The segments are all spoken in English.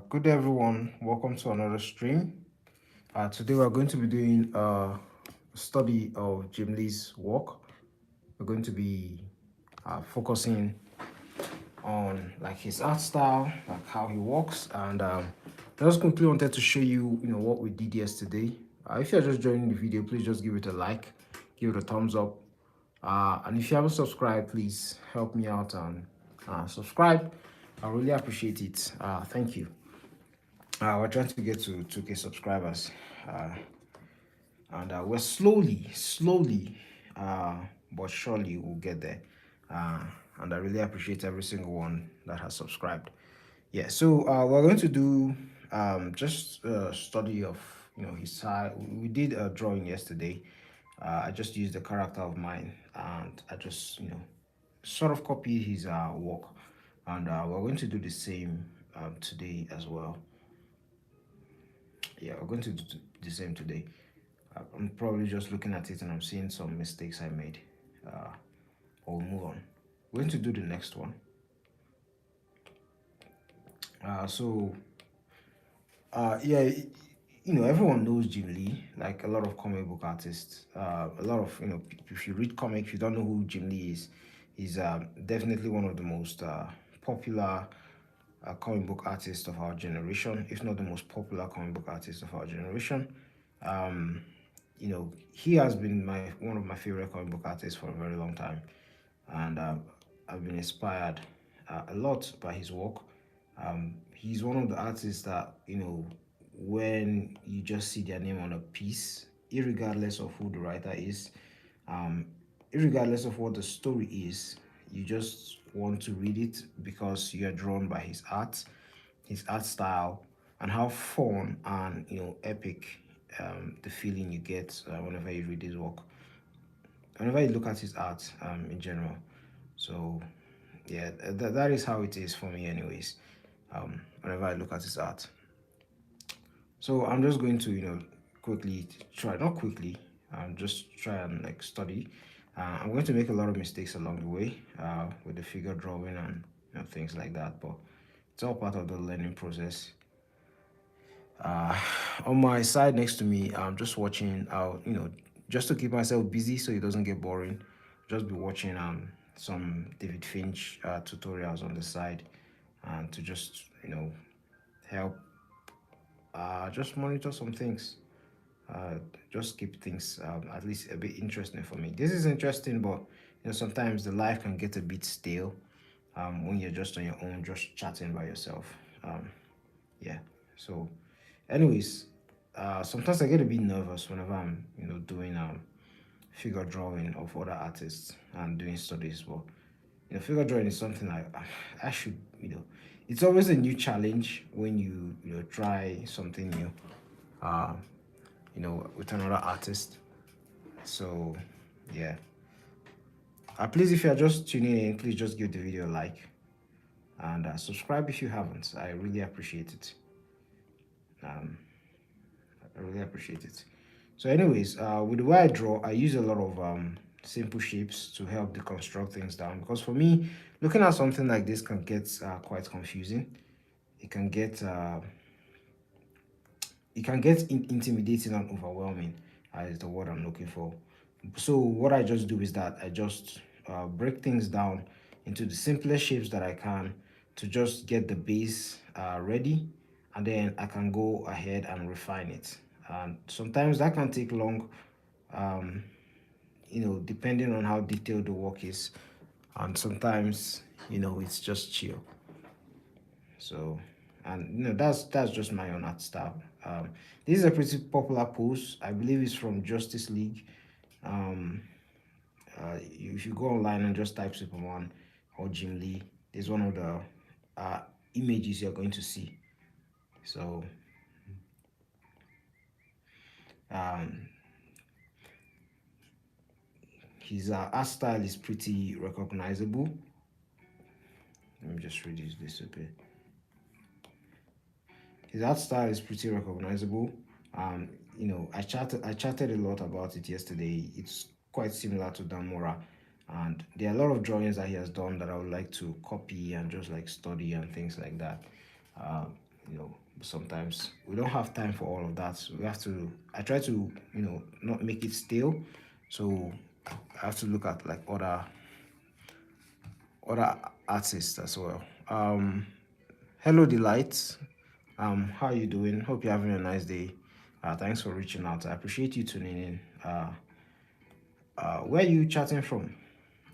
Good everyone, welcome to another stream. Today we're going to be doing a study of Jim Lee's work. We're going to be focusing on like his art style, like how he works, and I just quickly wanted to show you, what we did yesterday. If you're just joining the video, please just give it a like, give it a thumbs up, and if you haven't subscribed, please help me out and subscribe. I really appreciate it. Thank you. We're trying to get to 2K subscribers, uh, and we're slowly, uh, but surely we'll get there. Uh, and I really appreciate every single one that has subscribed. Yeah, so we're going to do just a study of his style. We did a drawing yesterday. I just used a character of mine, and I just sort of copied his work, and we're going to do the same today as well. Yeah, we're going to do the same today. I'm probably just looking at it and I'm seeing some mistakes I made. Uh, I'll move on. We're going to do the next one. Yeah, everyone knows Jim Lee, like a lot of comic book artists. A lot of, if you read comics, you don't know who Jim Lee is. He's definitely one of the most popular comic book artists of our generation, if not the most popular comic book artist of our generation. Um, he has been one of my favorite comic book artists for a very long time, and I've been inspired a lot by his work. He's one of the artists that when you just see their name on a piece, irregardless of who the writer is, um, irregardless of what the story is, you just want to read it because you are drawn by his art style, and how fun and epic the feeling you get whenever you read his work, whenever you look at his art in general. So yeah, that is how it is for me, anyways. Whenever I look at his art, so I'm just going to quickly try, not quickly, just try and like study. I'm going to make a lot of mistakes along the way with the figure drawing and things like that, but it's all part of the learning process. uh on my side next to me, I'm just watching out, just to keep myself busy so it doesn't get boring. Just be watching some David Finch tutorials on the side, and to just help just monitor some things, uh just keep things at least a bit interesting for me. This is interesting, but sometimes the life can get a bit stale when you're just on your own, just chatting by yourself. Yeah, so anyways, sometimes I get a bit nervous whenever I'm doing figure drawing of other artists and doing studies. But figure drawing is something I should it's always a new challenge when you try something new uh with another artist. So yeah, please, if you're just tuning in, please just give the video a like, and subscribe if you haven't. I really appreciate it. um I really appreciate it. So, anyways, with the way I draw, I use a lot of simple shapes to help deconstruct things down. Because for me, looking at something like this can get quite confusing. It can get intimidating and overwhelming, is the word I'm looking for. So what I just do is that I just break things down into the simplest shapes that I can, to just get the base ready, and then I can go ahead and refine it. And sometimes that can take long, um, depending on how detailed the work is, and sometimes it's just chill. So, and that's just my own art style. This is a pretty popular post. I believe it's from Justice League. Um, if you go online and just type Superman or Jim Lee, there's one of the uh, images you're going to see. So um, his art style is pretty recognizable. Let me just reduce this a bit. His art style is pretty recognizable. Um, I chatted a lot about it yesterday. It's quite similar to Dan Mora, and there are a lot of drawings that he has done that I would like to copy and just like study and things like that. Sometimes we don't have time for all of that. So we have to. I try to not make it stale, so I have to look at like other artists as well. Hello, Delight. How are you doing? Hope you're having a nice day. Thanks for reaching out. I appreciate you tuning in. Where are you chatting from?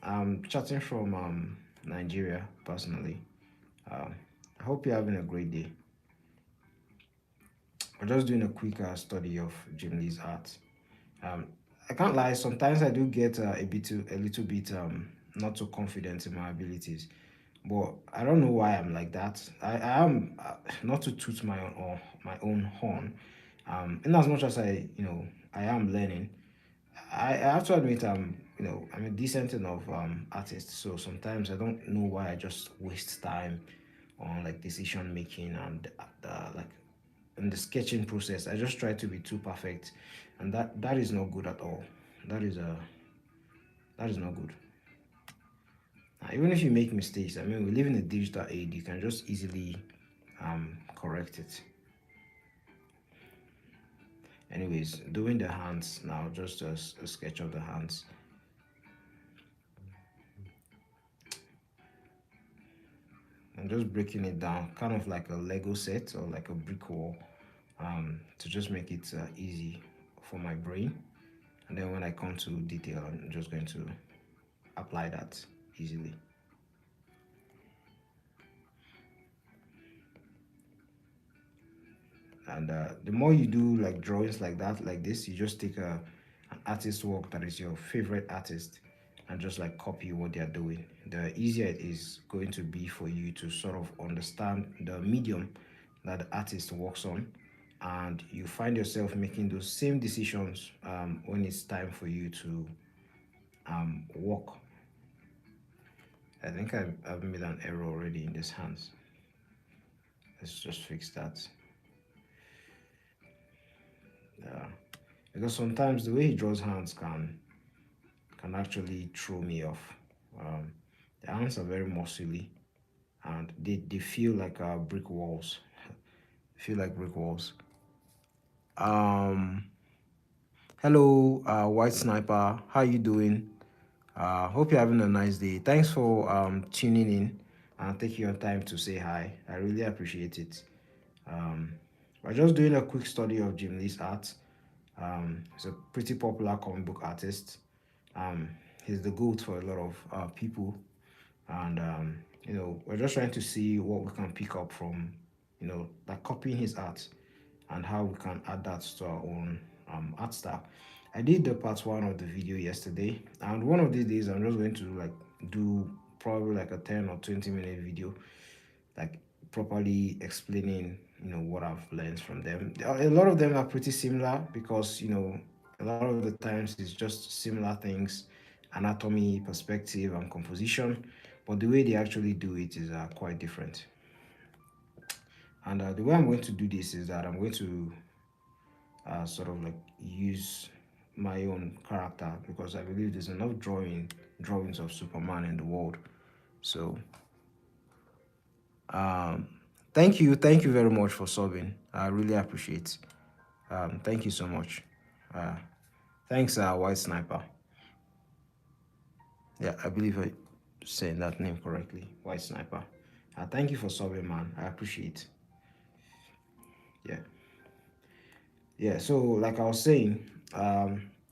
I'm chatting from Nigeria personally. Um, I hope you're having a great day. I'm just doing a quick study of Jim Lee's art. Um, I can't lie. Sometimes I do get a little bit not so confident in my abilities, but I don't know why I'm like that. I am not to toot my own horn. In as much as I am learning, I have to admit I'm a decent enough artist. So sometimes I don't know why I just waste time on like decision making and like in the sketching process. I just try to be too perfect, and that is not good at all. That is that is not good. Even if you make mistakes, I mean, we live in a digital age. You can just easily correct it. Anyways, doing the hands now, just a sketch of the hands. I'm just breaking it down, kind of like a Lego set or like a brick wall, to just make it easy for my brain. And then when I come to detail, I'm just going to apply that easily. And the more you do like drawings like that, like this, you just take an artist's work that is your favorite artist and just like copy what they're doing. The easier it is going to be for you to sort of understand the medium that the artist works on, and you find yourself making those same decisions when it's time for you to work. I think I've made an error already in this hands. Let's just fix that. Yeah, because sometimes the way he draws hands can actually throw me off. Um, the hands are very muscly and they feel like brick walls. Feel like brick walls. Um, Hello, White Sniper. How you doing? Hope you're having a nice day. Thanks for tuning in and taking your time to say hi. I really appreciate it. Um, we're just doing a quick study of Jim Lee's art. He's a pretty popular comic book artist. Um, he's the GOAT for a lot of people, and we're just trying to see what we can pick up from, like copying his art and how we can add that to our own art style. I did the part one of the video yesterday, and one of these days I'm just going to like do probably like a 10 or 20-minute video, like properly explaining what I've learned from them. A lot of them are pretty similar because a lot of the times it's just similar things, anatomy, perspective, and composition, but the way they actually do it is quite different. And the way I'm going to do this is that I'm going to sort of like use my own character, because I believe there's enough drawings of Superman in the world. So um, thank you very much for subbing. I really appreciate. Thank you so much. Uh, Thanks, White Sniper. Yeah, I believe I saying that name correctly, White Sniper. Thank you for subbing, man. I appreciate. Yeah. Yeah, so like I was saying,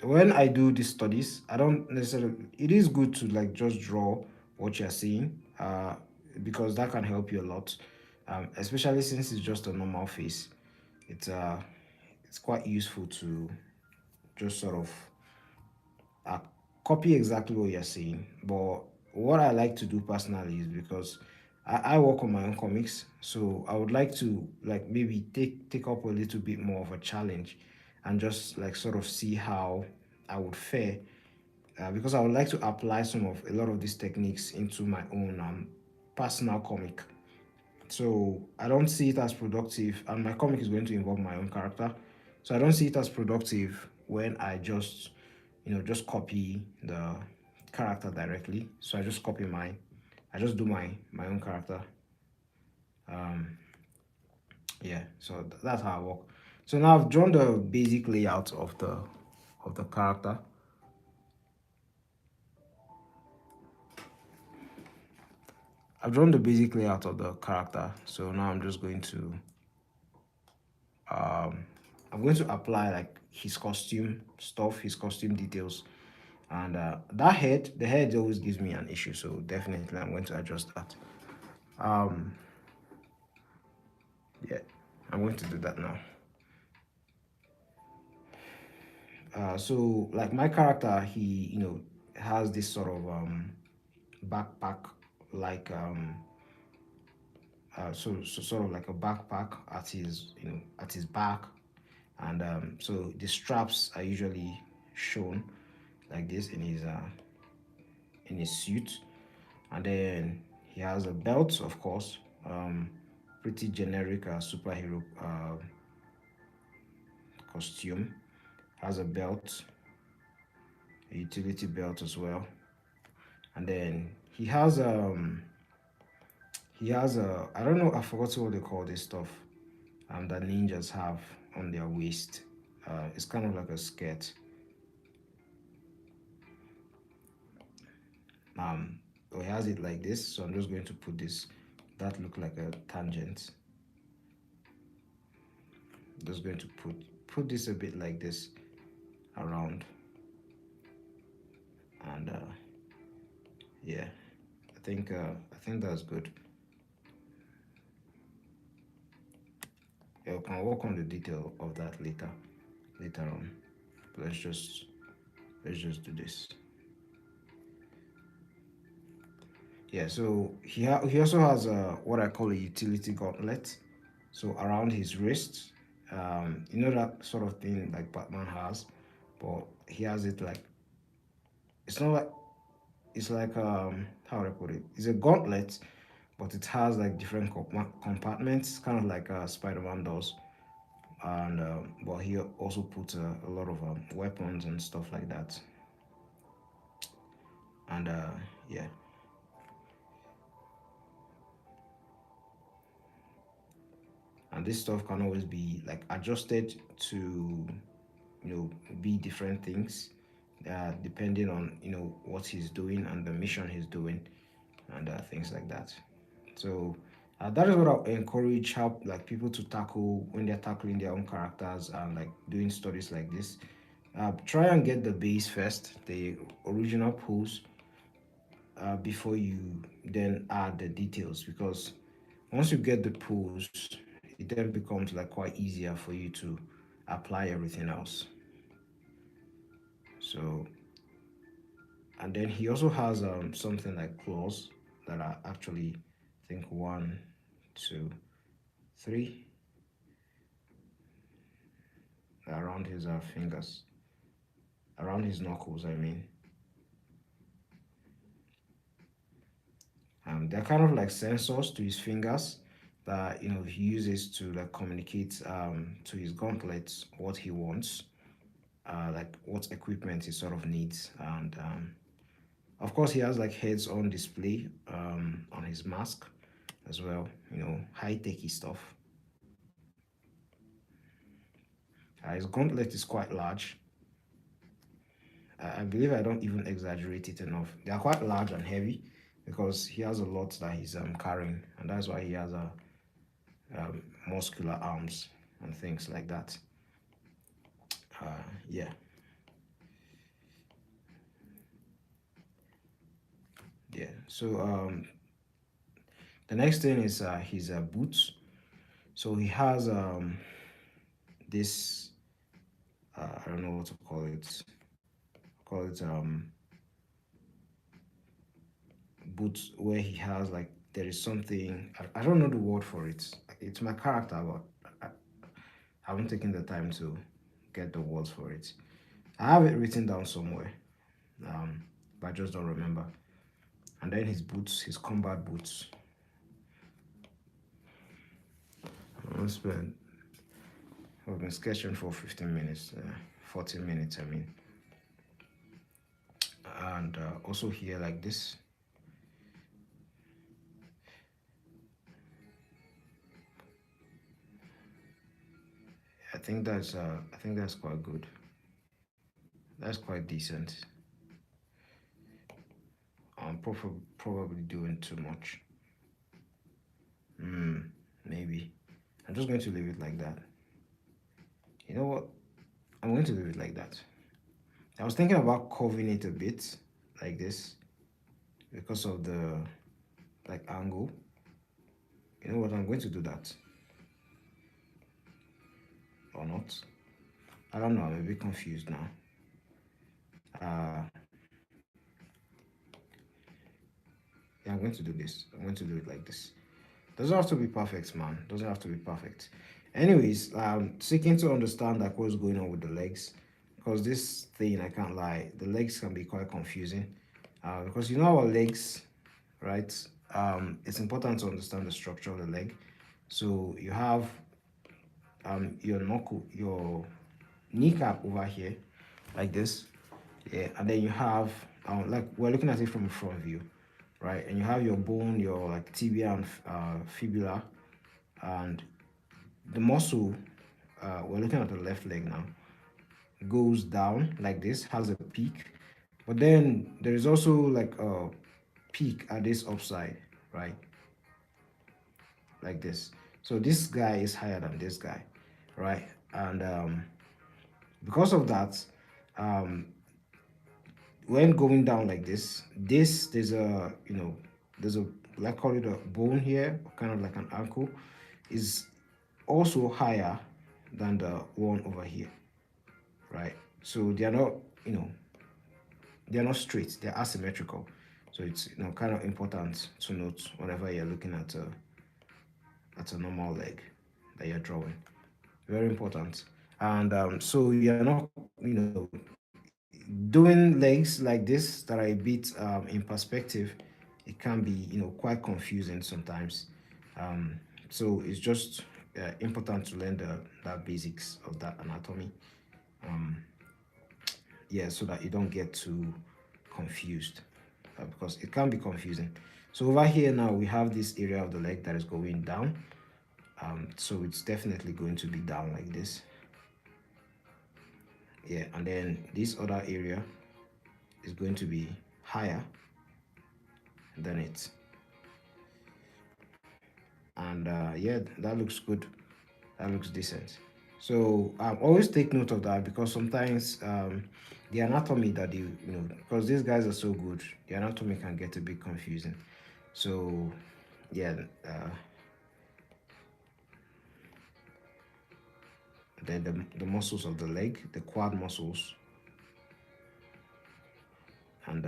when I do these studies, I don't necessarily, it is good to like just draw what you're seeing, because that can help you a lot, especially since it's just a normal face. It's quite useful to just sort of uh, copy exactly what you're saying. But what I like to do personally is because I work on my own comics, so I would like to like maybe take up a little bit more of a challenge and just like sort of see how I would fare, because I would like to apply some of a lot of these techniques into my own personal comic. So I don't see it as productive, and my comic is going to involve my own character. So I don't see it as productive when I just, just copy the character directly. So I just copy mine. I just do my own character. Um, Yeah, so that's how I work. So now I've drawn the basic layout of the character. I've drawn the basic layout of the character. So now I'm just going to um I'm going to apply like his costume stuff, his costume details. And that head, the head always gives me an issue. So definitely I'm going to adjust that. Um yeah, I'm going to do that now. So like my character, he has this sort of backpack like so sort of like a backpack at his at his back, and so the straps are usually shown like this in his suit, and then he has a belt, of course, pretty generic superhero costume. Has a belt, a utility belt as well, and then he has a, I don't know, I forgot what they call this stuff that ninjas have on their waist. It's kind of like a skirt. So he has it like this. So I'm just going to put this. That look like a tangent. Just going to put this a bit like this around, and yeah, I think that's good. Yeah, we can work on the detail of that later on. But let's just do this. Yeah, so he also has what I call a utility gauntlet. So around his wrist, that sort of thing like Batman has, but he has it like, it's not like, it's like how would I put it? It's a gauntlet, but it has like different compartments, kind of like Spider-Man does. And but he also puts a lot of weapons and stuff like that. And yeah, and this stuff can always be like adjusted to be different things depending on what he's doing and the mission he's doing, and things like that. So that is what I encourage help like people to tackle when they're tackling their own characters and like doing studies like this. Try and get the base first, the original pose, before you then add the details, because once you get the pose, it then becomes like quite easier for you to apply everything else. So, and then he also has something like claws that are actually, I think, one, two, three, around his fingers, around his knuckles, I mean. They're kind of like sensors to his fingers that he uses to like communicate to his gauntlets what he wants, like what equipment he sort of needs, and of course he has like heads on display on his mask as well. High techy stuff. His gauntlet is quite large. I believe I don't even exaggerate it enough. They are quite large and heavy because he has a lot that he's carrying, and that's why he has a muscular arms and things like that. Yeah, yeah. So the next thing is his boots. So he has this I don't know what to call it. Call it boots where he has like there is something I don't know the word for it. It's my character, but I haven't taken the time to get the words for it. I have it written down somewhere, um, but I just don't remember. And then his boots, his combat boots. Spent. I've been sketching for 15 minutes, 14 minutes, I mean. And also here like this. I think that's quite good. That's quite decent. I'm probably doing too much. Hmm, maybe. I'm just going to leave it like that. You know what? I'm going to leave it like that. I was thinking about curving it a bit, like this, because of the like angle. You know what? I'm going to do that or not. I don't know. I'm a bit confused now. Uh, yeah, I'm going to do this. I'm going to do it like this. Doesn't have to be perfect, man. Doesn't have to be perfect. Anyways, seeking to understand like what's going on with the legs, because this thing, I can't lie, the legs can be quite confusing. Because you know our legs, right? It's important to understand the structure of the leg. So you have your knuckle, your kneecap over here, like this, yeah, and then you have like we're looking at it from a front view, right? And you have your bone, your like tibia and fibula, and the muscle. We're looking at the left leg now. Goes down like this, has a peak, but then there is also like a peak at this upside, right? Like this. So this guy is higher than this guy, right? And because of that, um, when going down like this, there's a there's a, like, call it a bone here, kind of like an ankle, is also higher than the one over here, right? So they are not, you know, they're not straight, they're asymmetrical. So it's, kind of important to note whenever you're looking at a normal leg that you're drawing. Very important. And so you're not, doing legs like this that are a bit in perspective. It can be, quite confusing sometimes. So it's just important to learn the basics of that anatomy. Um, yeah, so that you don't get too confused, because it can be confusing. So over here now we have this area of the leg that is going down. So it's definitely going to be down like this. Yeah, and then this other area is going to be higher than it. And yeah, that looks good. That looks decent. So always take note of that, because sometimes the anatomy that because these guys are so good, the anatomy can get a bit confusing. So yeah, then the muscles of the leg, the quad muscles, and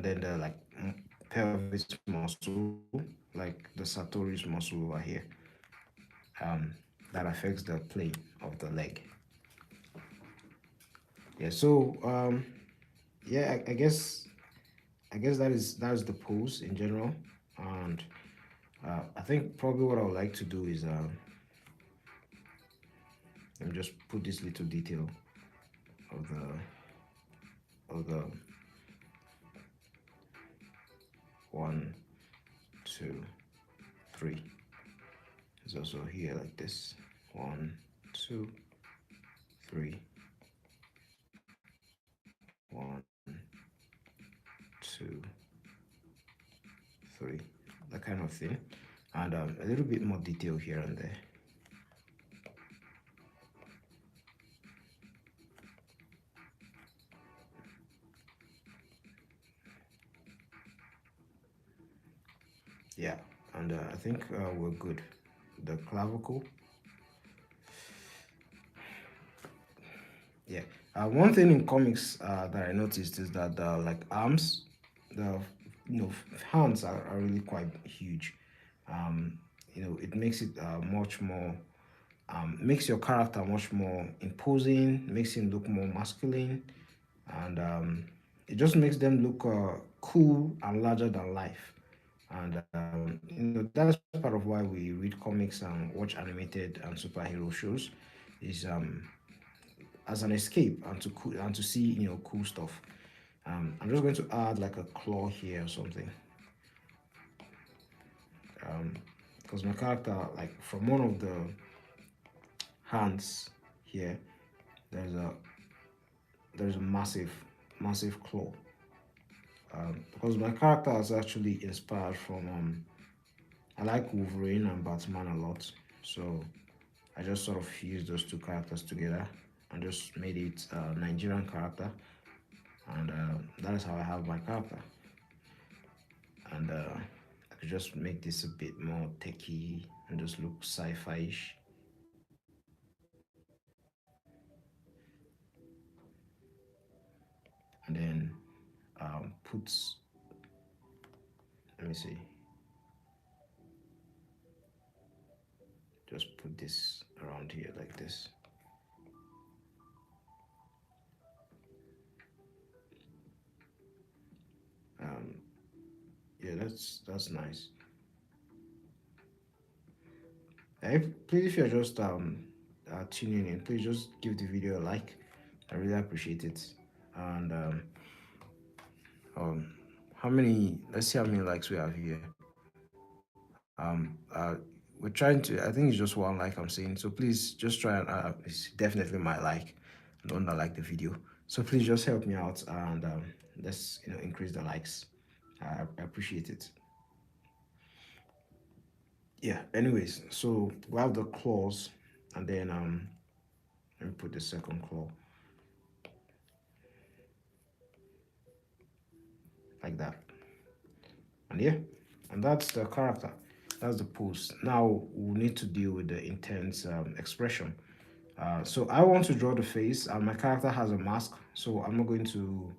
then the like pelvis muscle, like the sartorius muscle over here, um, that affects the plane of the leg. Yeah. So yeah, I guess that's the pose in general, and I think probably what I would like to do is let me just put this little detail of the 1, 2, 3. It's also here like this. 1, 2, 3. 1, 2, 3. That kind of thing, and a little bit more detail here and there. Yeah, and I think we're good. The clavicle. Yeah. One thing in comics that I noticed is that the like arms, the hands are really quite huge. Um, it makes it much more, makes your character much more imposing, makes him look more masculine, and it just makes them look cool and larger than life. And that's part of why we read comics and watch animated and superhero shows, is as an escape and to see cool stuff. I'm just going to add like a claw here or something, because my character, like from one of the hands here, there's a massive claw, because my character is actually inspired from I like Wolverine and Batman a lot, so I just sort of fused those two characters together and just made it a Nigerian character, and that is how I have my character. And I could just make this a bit more techy and just look sci-fi-ish. And then put, let me see, just put this around here like this. Um, yeah, that's nice. Please, if you're just tuning in, please just give the video a like. I really appreciate it. And um, how many? Let's see how many likes we have here. Um, uh, we're trying to. I think it's just one like I'm saying. So please just try and. It's definitely my like. I don't like the video. So please just help me out and let's increase the likes. I appreciate it. Yeah. Anyways, so we have the claws, and then let me put the second claw like that. And yeah, and that's the character. That's the pose. Now we need to deal with the intense expression. So I want to draw the face, and my character has a mask. So I'm not going to,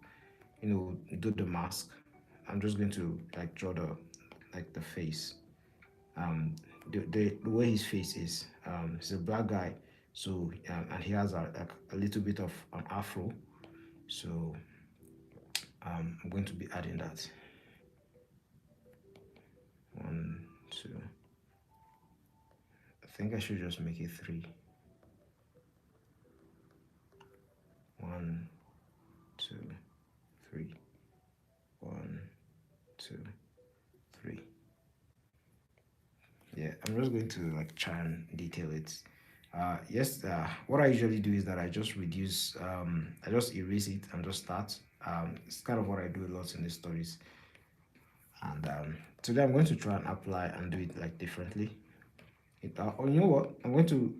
do the mask. I'm just going to like draw the face. Um, the way his face is. He's a black guy, so and he has a little bit of an afro. So I'm going to be adding that. One, two. I think I should just make it three. One, two, three. One, two, three. Yeah, I'm just going to like try and detail it. Yes, what I usually do is that I just reduce, I just erase it and just start. It's kind of what I do a lot in the stories. And today I'm going to try and apply and do it like differently. Oh, you know what? I'm going to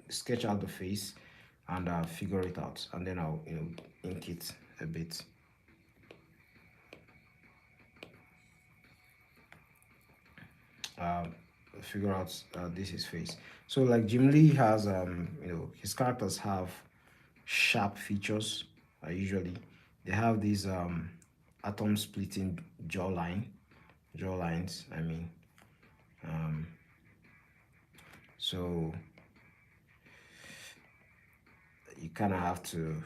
sketch out the face and figure it out, and then I'll ink it a bit. Um, Figure out this is face. So like Jim Lee has his characters have sharp features. Usually they have these atom splitting jawlines. I mean, um, so you kind of have to.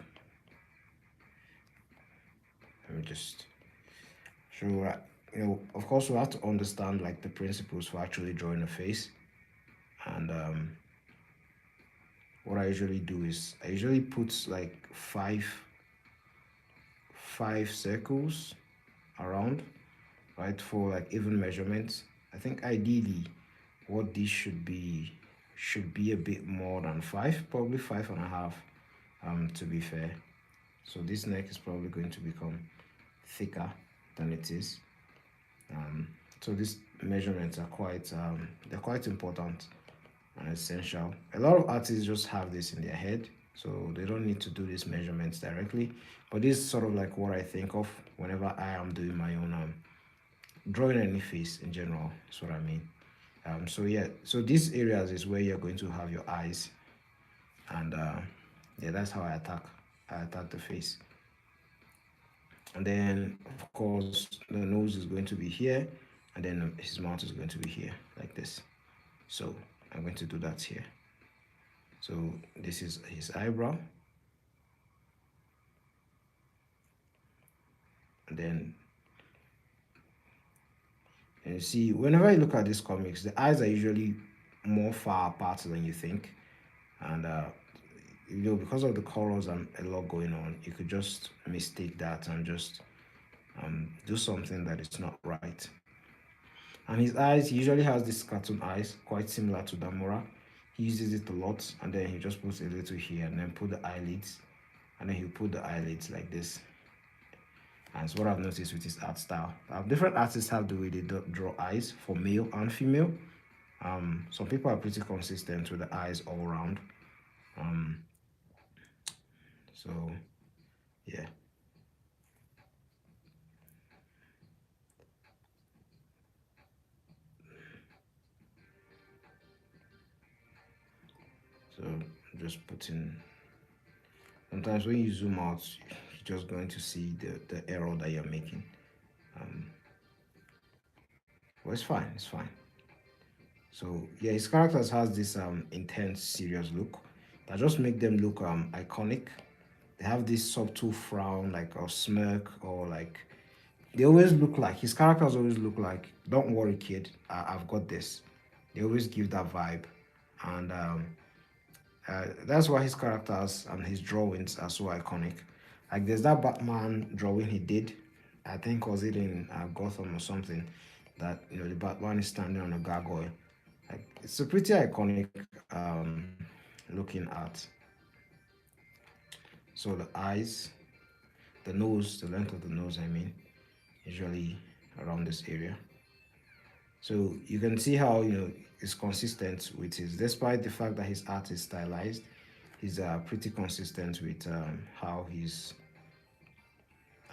Let me just show. Of course, we have to understand like the principles for actually drawing a face, and what I usually do is I usually put like five circles around, right, for like even measurements. I think ideally what this should be a bit more than five, probably 5.5, to be fair. So this neck is probably going to become thicker than it is. So these measurements are they're quite important and essential. A lot of artists just have this in their head, so they don't need to do these measurements directly. But this is sort of like what I think of whenever I am doing my own drawing any face in general. Is what I mean. So yeah, so these areas is where you're going to have your eyes, and yeah, that's how I attack the face. And then of course the nose is going to be here, and then his mouth is going to be here like this. So I'm going to do that here. So this is his eyebrow, and then and you see whenever you look at these comics, the eyes are usually more far apart than you think, and because of the colors and a lot going on, you could just mistake that and just do something that is not right. And his eyes, he usually has this cartoon eyes, quite similar to Damura. He uses it a lot, and then he just puts a little here, and then put the eyelids, and then he'll put the eyelids like this. And it's what I've noticed with his art style. Different artists have the way they draw eyes for male and female. Some people are pretty consistent with the eyes all around. Um, so yeah. So just putting. Sometimes when you zoom out, you're just going to see the error that you're making. Um, but it's fine. It's fine. So yeah, his characters has this intense, serious look that just make them look iconic. They have this subtle frown, like a smirk, or like they always look like his characters always look like, "Don't worry, kid, I've got this." They always give that vibe, and that's why his characters and his drawings are so iconic. Like there's that Batman drawing he did, I think was it in Gotham or something, that the Batman is standing on a gargoyle. Like it's a pretty iconic looking art. So the eyes, the nose, the length of the nose, I mean, usually around this area. So you can see how it's consistent with his, despite the fact that his art is stylized, he's pretty consistent with how his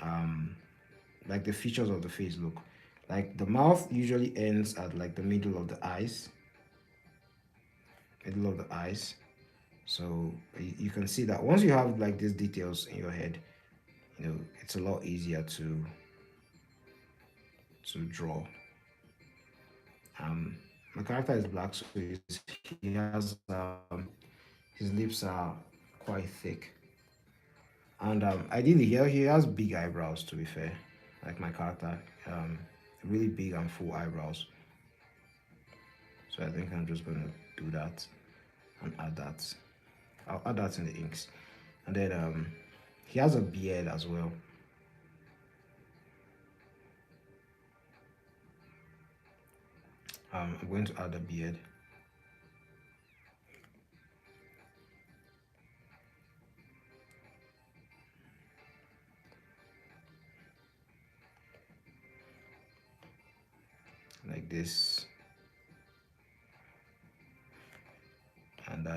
um, like the features of the face look. Like the mouth usually ends at like the middle of the eyes, middle of the eyes. So you can see that once you have like these details in your head, it's a lot easier to draw. Um, my character is black, so he has his lips are quite thick, and ideally he has big eyebrows. To be fair, like my character, really big and full eyebrows. So I think I'm just gonna do that and add that. I'll add that in the inks, and then he has a beard as well. I'm going to add a beard. Like this, and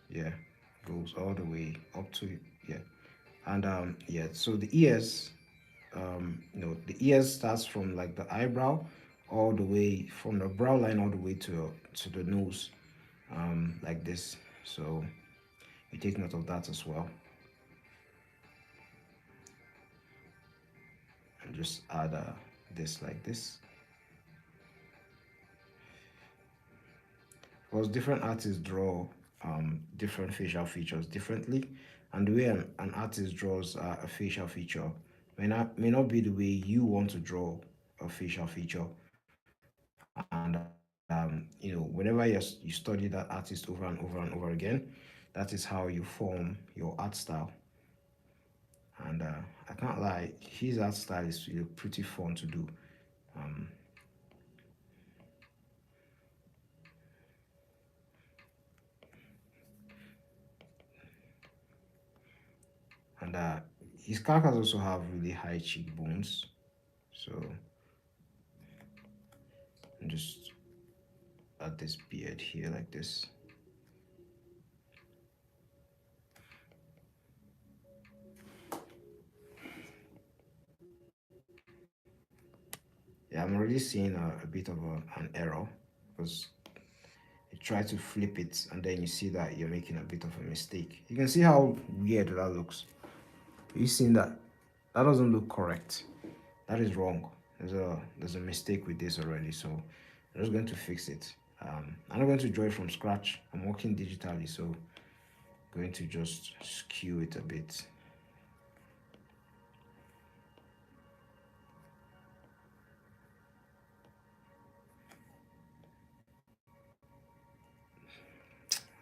yeah, goes all the way up to, yeah, and yeah, so the ears, the ears starts from like the eyebrow all the way from the brow line all the way to the nose, like this. So you take note of that as well, and just add this like this. Because different artists draw different facial features differently, and the way an artist draws a facial feature may not be the way you want to draw a facial feature. And whenever you study that artist over and over and over again, that is how you form your art style. And I can't lie, his art style is pretty fun to do. um, and his characters also have really high cheekbones. So just add this beard here like this. Yeah, I'm already seeing a bit of an error, because you try to flip it and then you see that you're making a bit of a mistake. You can see how weird that looks. You seen that? That doesn't look correct. That is wrong. There's a mistake with this already, so I'm just going to fix it. I'm not going to draw it from scratch. I'm working digitally, so I'm going to just skew it a bit.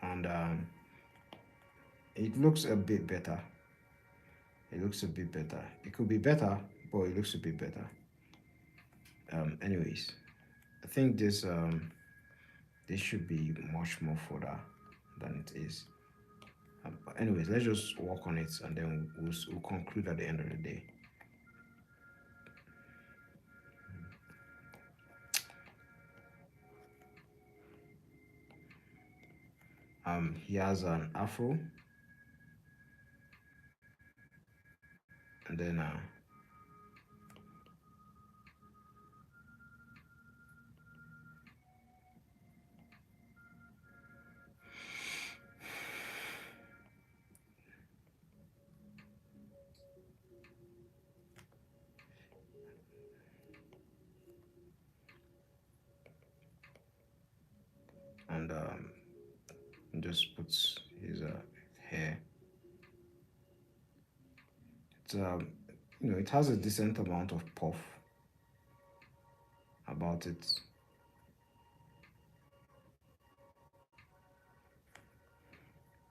And it looks a bit better. It looks a bit better. It could be better, but it looks a bit better. Anyways, I think this should be much more further than it is. But anyways, let's just work on it and then we'll conclude at the end of the day. He has an afro, and then and just puts his hair. It's it has a decent amount of puff about it.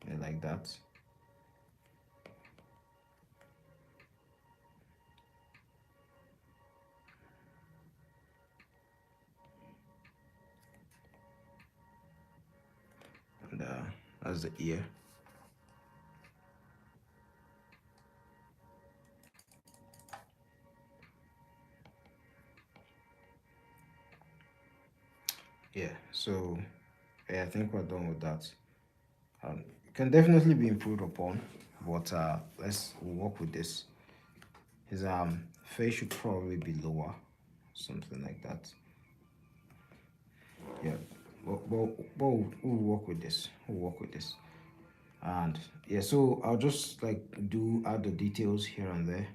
Yeah, like that. And that's the ear. Yeah, so yeah, I think we're done with that. It can definitely be improved upon, but we'll work with this. His face should probably be lower, something like that. Yeah, but we'll work with this. We'll work with this. And yeah, so I'll just like add the details here and there.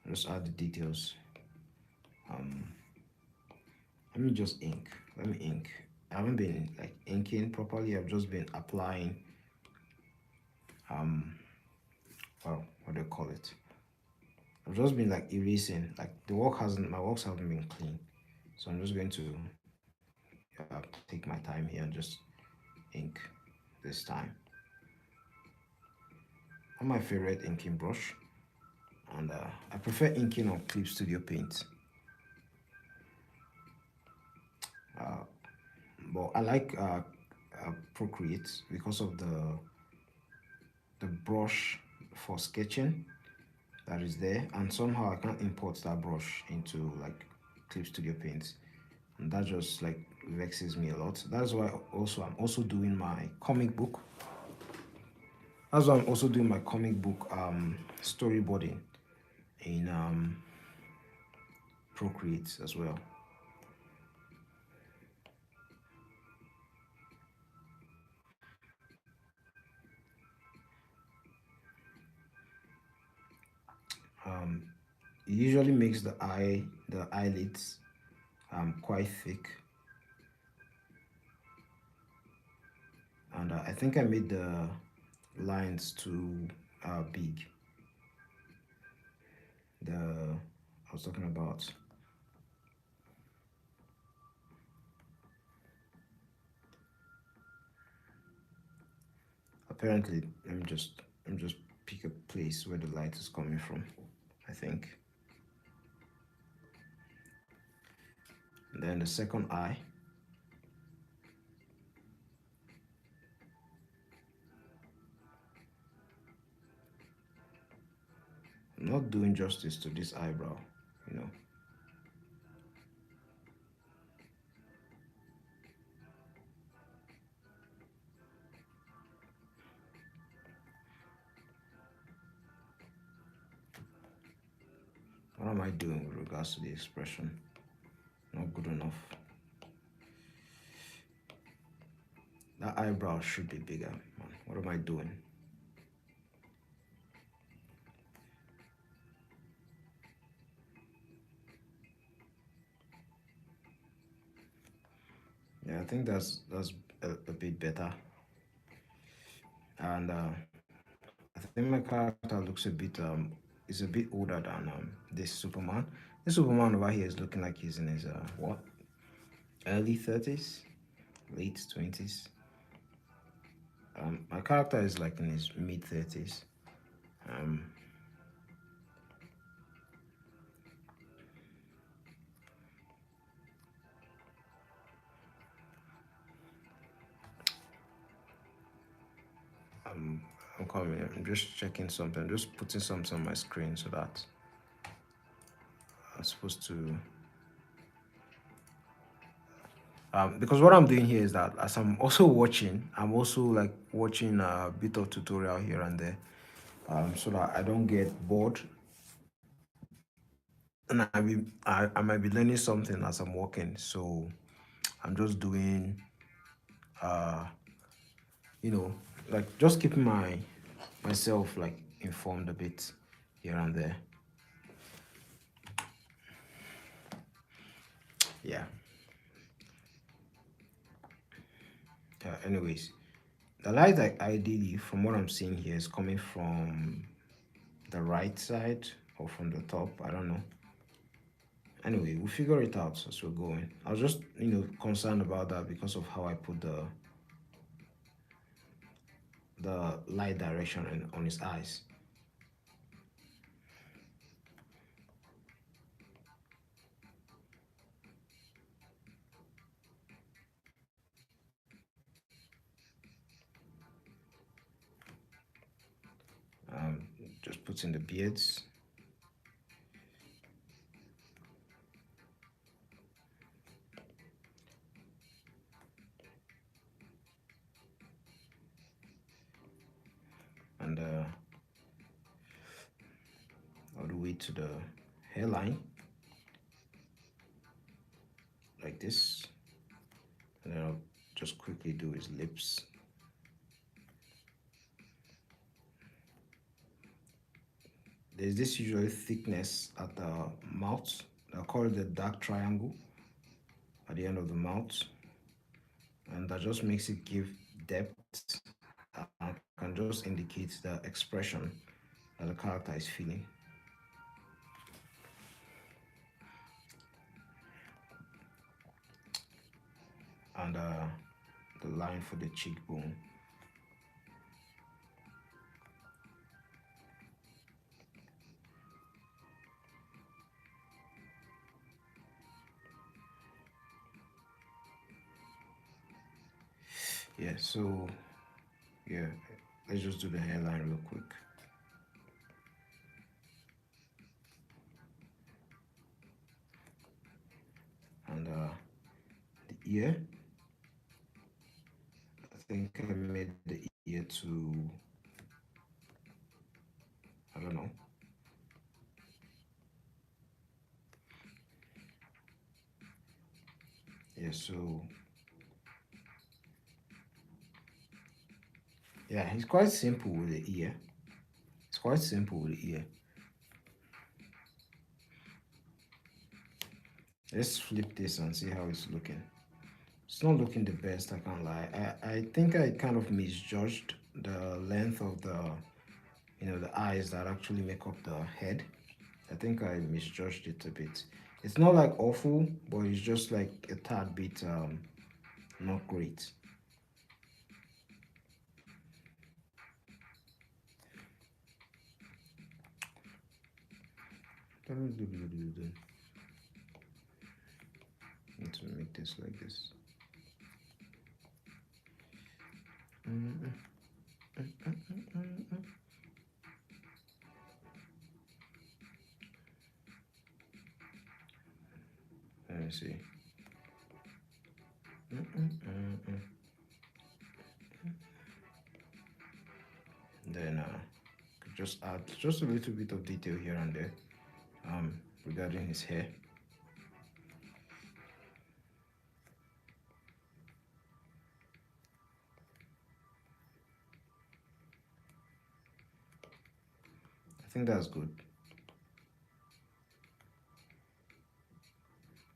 Just add the details. Let me just ink. Let me ink. I haven't been like inking properly. I've just been applying well, what do you call it? I've just been like erasing. Like my works haven't been clean. So I'm just going to take my time here and just ink this time. I'm my favorite inking brush, and I prefer inking on Clip Studio Paint. But I like Procreate because of the brush for sketching that is there, and somehow I can't import that brush into like Clip Studio Paint, and that just like vexes me a lot. That's why I'm also doing my comic book. That's why I'm also doing my comic book storyboarding in Procreate as well. It usually makes the eyelids quite thick, and I think I made the lines too big. I was talking about. Apparently, let me just pick a place where the light is coming from. I think. And then the second eye. I'm not doing justice to this eyebrow, you know. What am I doing with regards to the expression? Not good enough. That eyebrow should be bigger, man. What am I doing? Yeah, I think that's a bit better. And I think my character looks a bit is a bit older than this Superman. This Superman over here is looking like he's in his what, early 30s, late 20s. My character is like in his mid 30s. Um, I'm, I'm coming. I'm just checking something. Just putting something on my screen so that I'm supposed to. Because what I'm doing here is that as I'm also watching, I'm also like watching a bit of tutorial here and there, so that I don't get bored, and I might be learning something as I'm walking. So I'm just doing, uh, you know, like just keeping myself like informed a bit here and there. Yeah. Anyways, the light, ideally, from what I'm seeing here, is coming from the right side or from the top. I don't know. Anyway, we'll figure it out as we're going. I was just, concerned about that because of how I put the light direction on his eyes. Um, just putting the beards. And all the way to the hairline, like this. And then I'll just quickly do his lips. There's this usually thickness at the mouth. I call it the dark triangle at the end of the mouth. And that just makes it give depth and can just indicate the expression that the character is feeling. And the line for the cheekbone. Yeah, so yeah, let's just do the hairline real quick. And the ear, I think I made the ear to, I don't know. Yeah, so yeah, he's quite simple with the ear. It's quite simple with the ear. Let's flip this and see how it's looking. It's not looking the best, I can't lie. I think I kind of misjudged the length of the eyes that actually make up the head. I think I misjudged it a bit. It's not like awful, but it's just like a tad bit not great. Need to make this like this. Let me see. Then just add just a little bit of detail here and there regarding his hair. I think that's good.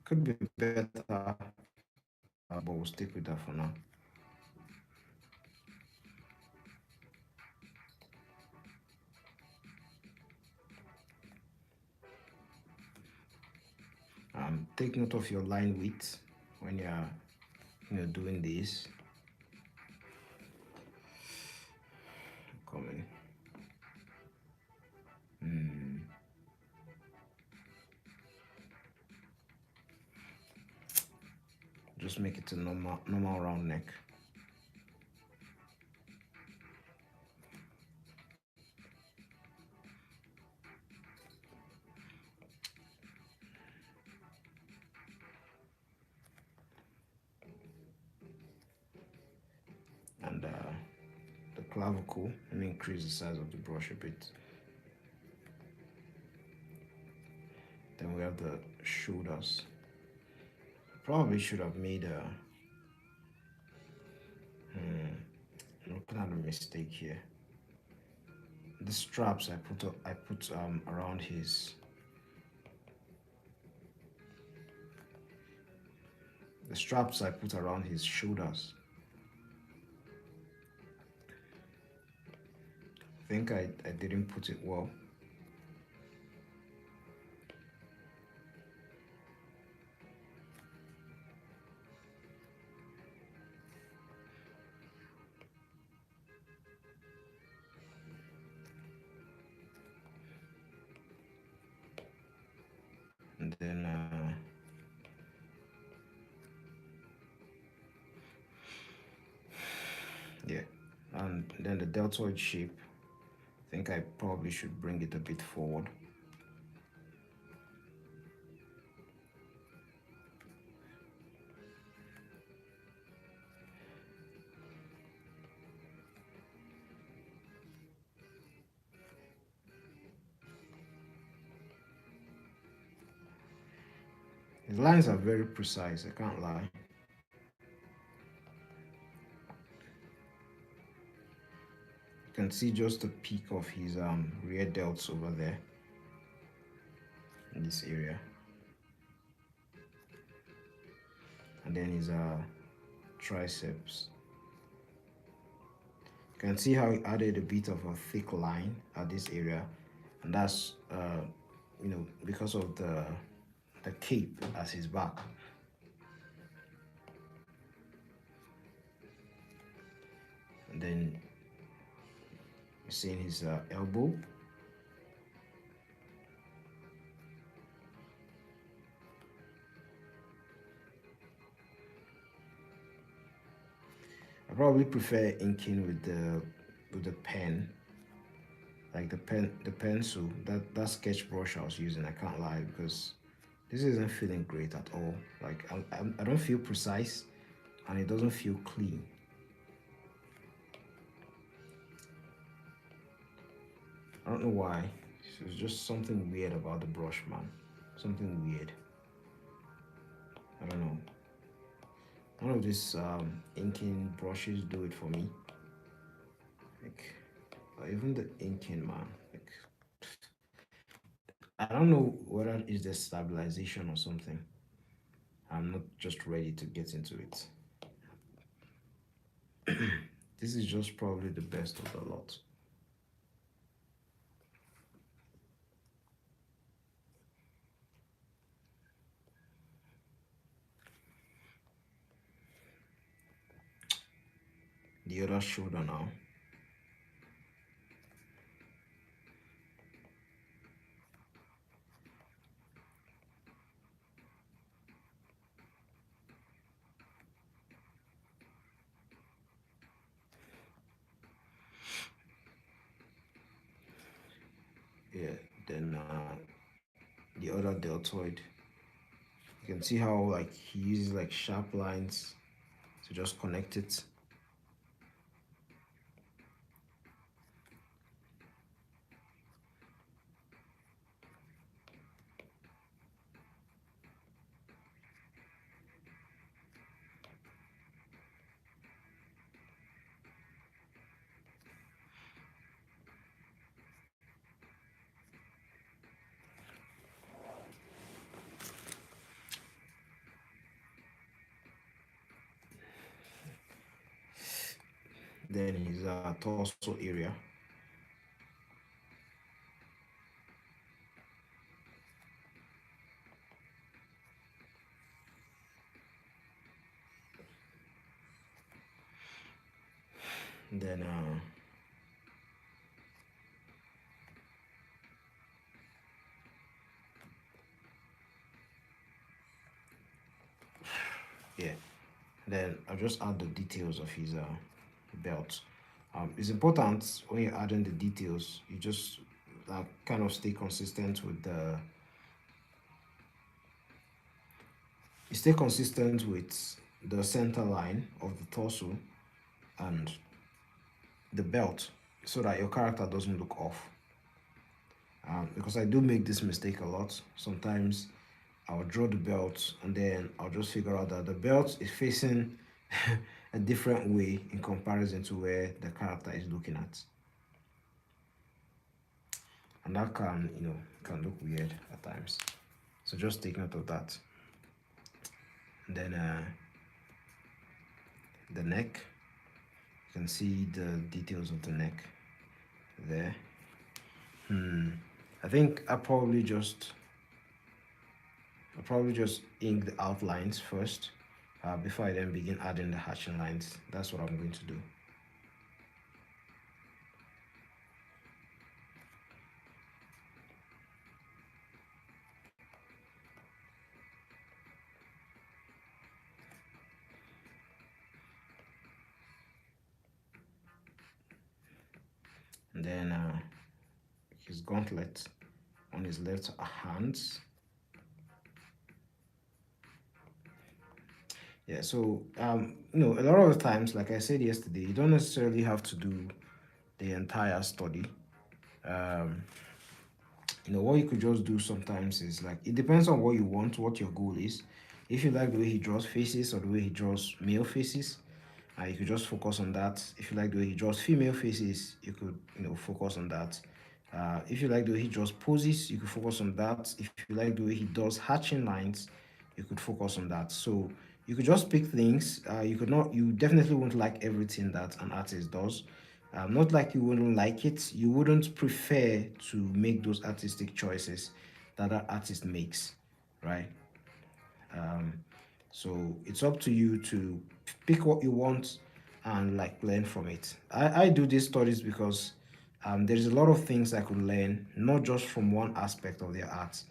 Could be better, but we'll stick with that for now. Take note of your line width when you're doing this. just make it a normal round neck. And the clavicle, let me increase the size of the brush a bit. Then we have the shoulders. Probably should have made a I'm looking at a mistake here. The straps I put around his, the straps I put around his shoulders. I think I didn't put it well. And then yeah, and then the deltoid shape, I think I probably should bring it a bit forward. His lines are very precise, I can't lie. You can see just the peak of his rear delts over there in this area. And then his triceps. You can see how he added a bit of a thick line at this area, and that's because of the cape as his back. And then you're seeing his elbow. I probably prefer inking with the pen, like the pencil, that sketch brush I was using. I can't lie, because this isn't feeling great at all. Like I don't feel precise, and it doesn't feel clean. I don't know why. It's just something weird about the brush, man. Something weird. I don't know. One of these inking brushes do it for me. Like, even the inking, man. Like, I don't know whether it's the stabilization or something. I'm not just ready to get into it. This is just probably the best of the lot. The other shoulder now. Yeah, then the other deltoid. You can see how like he uses like sharp lines to just connect it. Then his torso area. Then yeah, Then I'll just add the details of his belt. It's important when you're adding the details, you just kind of stay consistent with the center line of the torso and the belt, so that your character doesn't look off. Because I do make this mistake a lot. Sometimes I'll draw the belt and then I'll just figure out that the belt is facing a different way in comparison to where the character is looking at. And that can look weird at times. So just take note of that. And then the neck, you can see the details of the neck there. I think I'll probably just ink the outlines first before I then begin adding the hatching lines. That's what I'm going to do. And then his gauntlet on his left hands. Yeah, so a lot of the times, like I said yesterday, you don't necessarily have to do the entire study. Um, what you could just do sometimes is, like, it depends on what you want, what your goal is. If you like the way he draws faces or the way he draws male faces, you could just focus on that. If you like the way he draws female faces, you could focus on that. If you like the way he draws poses, you could focus on that. If you like the way he does hatching lines, you could focus on that. So you could just pick things. You definitely won't like everything that an artist does. Not like you wouldn't like it, you wouldn't prefer to make those artistic choices that artist makes, right? Um, so it's up to you to pick what you want and, like, learn from it. I do these studies because there's a lot of things I could learn, not just from one aspect of their art,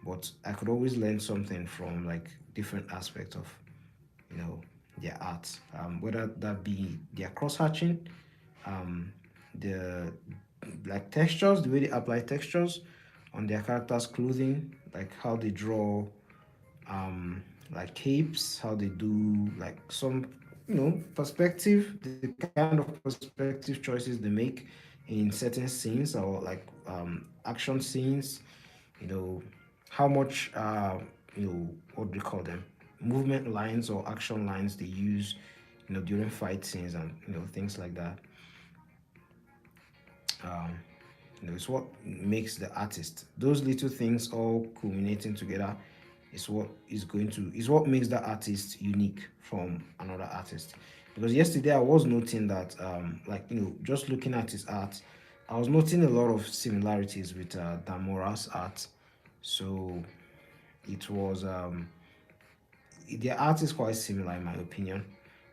but I could always learn something from, like, different aspects of you know their art, whether that be their cross hatching, the like textures, the way they apply textures on their characters' clothing, like how they draw like capes, how they do, like, some perspective, the kind of perspective choices they make in certain scenes, or like action scenes, you know how much what do you call them, movement lines or action lines they use during fight scenes, and things like that. um it's what makes the artist, those little things all culminating together, is what makes the artist unique from another artist. Because yesterday I was noting that, like, just looking at his art, I was noting a lot of similarities with Damora's art. So it was their art is quite similar in my opinion,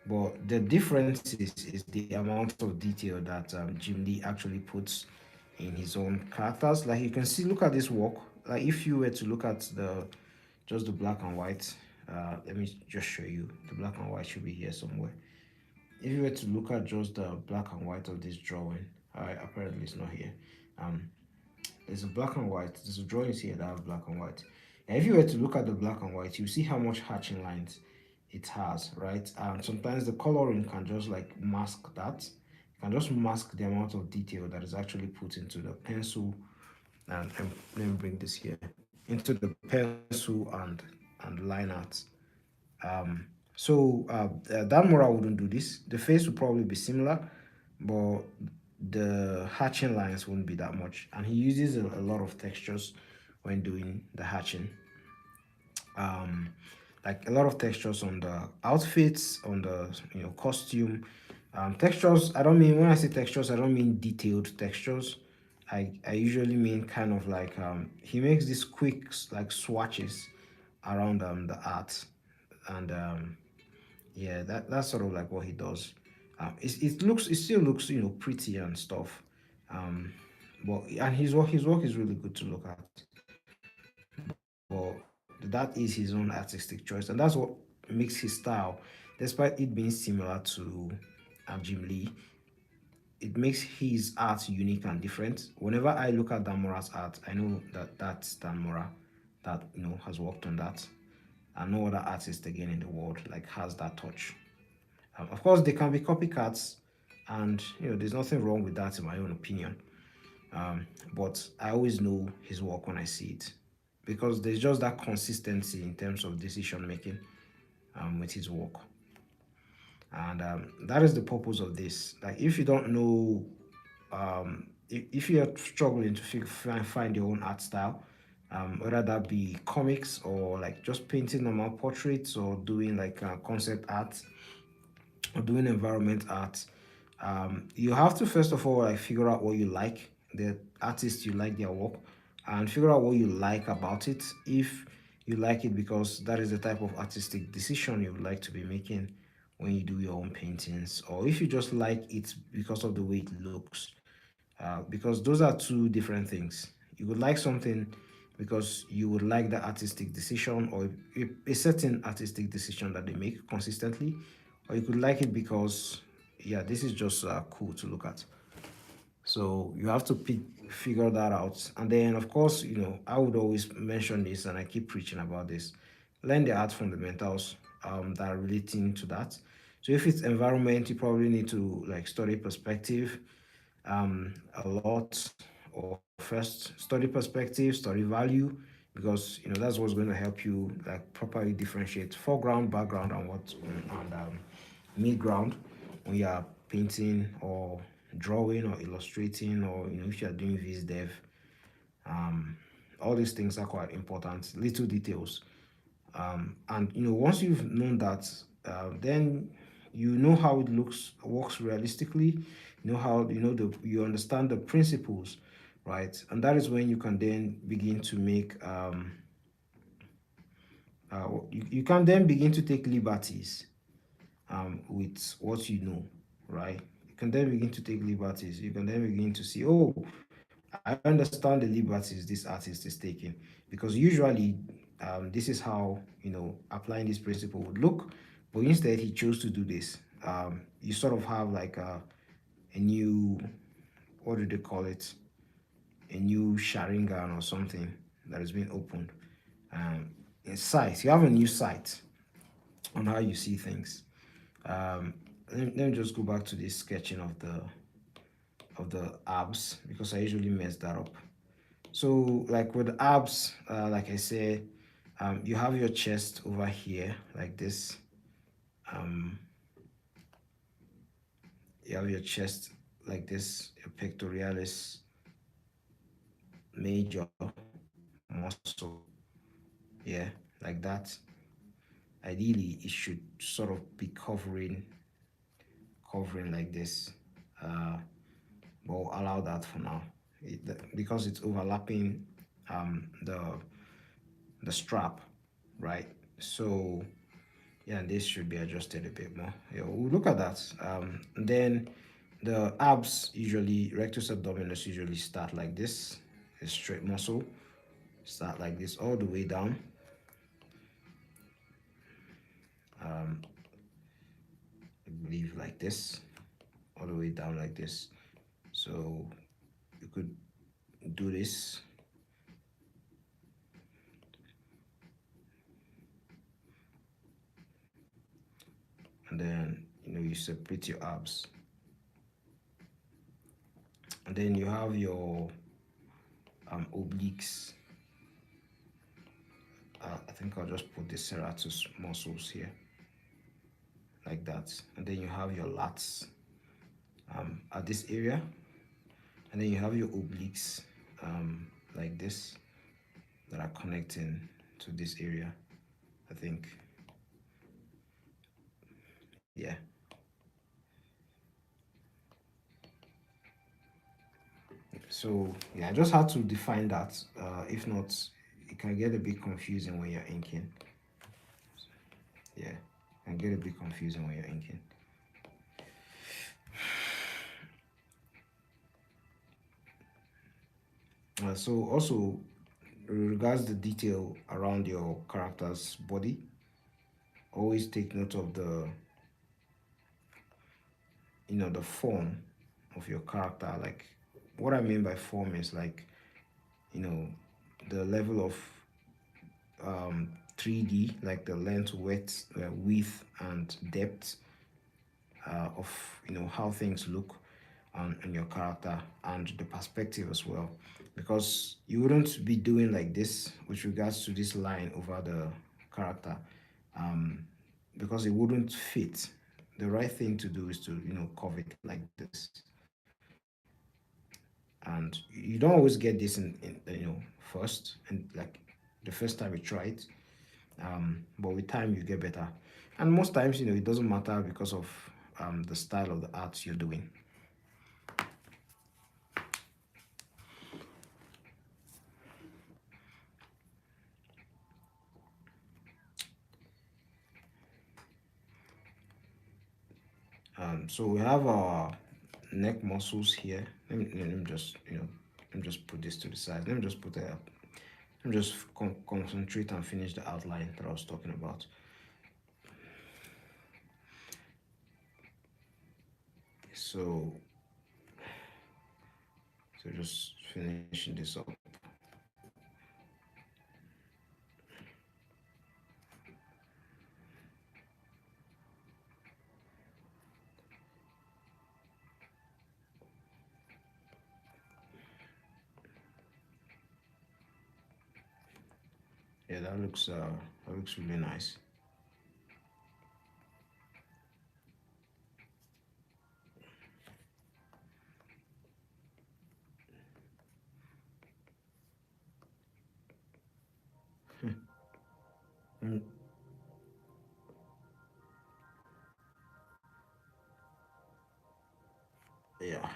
but the difference is the amount of detail that Jim Lee actually puts in his own characters. Like, you can see, look at this work. Like, if you were to look at the black and white, let me just show you. The black and white should be here somewhere. If you were to look at just the black and white of this drawing, apparently it's not here. Um, there's a black and white. There's a drawings here that have black and white. And if you were to look at the black and white, you see how much hatching lines it has, right? Sometimes the coloring can just, like, mask that. It can just mask the amount of detail that is actually put into the pencil. And let me bring this here, into the pencil and line art. Dan Mora wouldn't do this. The face would probably be similar, but the hatching lines wouldn't be that much. And he uses a lot of textures when doing the hatching. Like, a lot of textures on the outfits, on the costume. Textures, I don't mean, when I say textures, I don't mean detailed textures. I usually mean kind of like, he makes these quick, like, swatches around the art. And yeah, that's sort of like what he does. It still looks pretty and stuff. um but and his work is really good to look at, but that is his own artistic choice, and that's what makes his style despite it being similar to Jim Lee, it makes his art unique and different. Whenever I look at Dan Mora's art, I know that that's Dan Mora that has worked on that, and no other artist again in the world like has that touch. Of course, they can be copycats, and there's nothing wrong with that in my own opinion. But I always know his work when I see it, because there's just that consistency in terms of decision making with his work. And that is the purpose of this. Like, if you don't know, if you're struggling to find your own art style, whether that be comics or like just painting normal portraits or doing like concept art or doing environment art, you have to first of all like figure out what you like, the artists you like their work, and figure out what you like about it. If you like it because that is the type of artistic decision you would like to be making when you do your own paintings, or if you just like it because of the way it looks, because those are two different things. You would like something because you would like the artistic decision, or a certain artistic decision that they make consistently, or you could like it because, yeah, this is just cool to look at. So you have to figure that out. And then, of course, I would always mention this, and I keep preaching about this: learn the art fundamentals that are relating to that. So if it's environment, you probably need to like study perspective a lot, or first study perspective, study value, because that's what's going to help you like properly differentiate foreground, background, and mid ground when you are painting or drawing or illustrating, or if you are doing vis dev. um all these things are quite important, little details. And once you've known that, then you know how it works realistically. You know how you understand the principles, right? And that is when you can then begin to make you can then begin to take liberties with what you know, right? You can then begin to take liberties. You can then begin to see, oh, I understand the liberties this artist is taking, because usually this is how applying this principle would look, but instead he chose to do this. You sort of have like a new, what do they call it? A new Sharingan or something that has been opened. In sight, you have a new sight on how you see things. Um, let me just go back to this sketching of the abs, because I usually mess that up. So like with the abs, like I said, you have your chest over here like this. Um, you have your chest like this, your pectoralis major muscle. Yeah, like that. Ideally, it should sort of be covering like this. Uh, but we'll allow that for now, because it's overlapping the strap, right? So yeah, and this should be adjusted a bit more. Yeah, we'll look at that. Then the abs, usually rectus abdominis, usually start like this, a straight muscle, start like this all the way down. um, I believe like this, all the way down like this. So you could do this. And then you separate your abs, and then you have your obliques. I think I'll just put the serratus muscles here like that, and then you have your lats at this area, and then you have your obliques like this, that are connecting to this area, I think. Yeah. So yeah, I just had to define that. If not, it can get a bit confusing when you're inking. Yeah, it can get a bit confusing when you're inking. So also, regards the detail around your character's body, always take note of the the form of your character. Like, what I mean by form is like, you know, the level of 3D, like the length, width, and depth of how things look on your character, and the perspective as well, because you wouldn't be doing like this with regards to this line over the character, um, because it wouldn't fit. The right thing to do is to curve it like this, and you don't always get this in first, and like the first time you try it, but with time you get better, and most times it doesn't matter because of the style of the art you're doing. So we have our neck muscles here. Let me just let me just put this to the side. Let me just concentrate and finish the outline that I was talking about. So just finishing this up. Yeah, that looks really nice. Mm, yeah.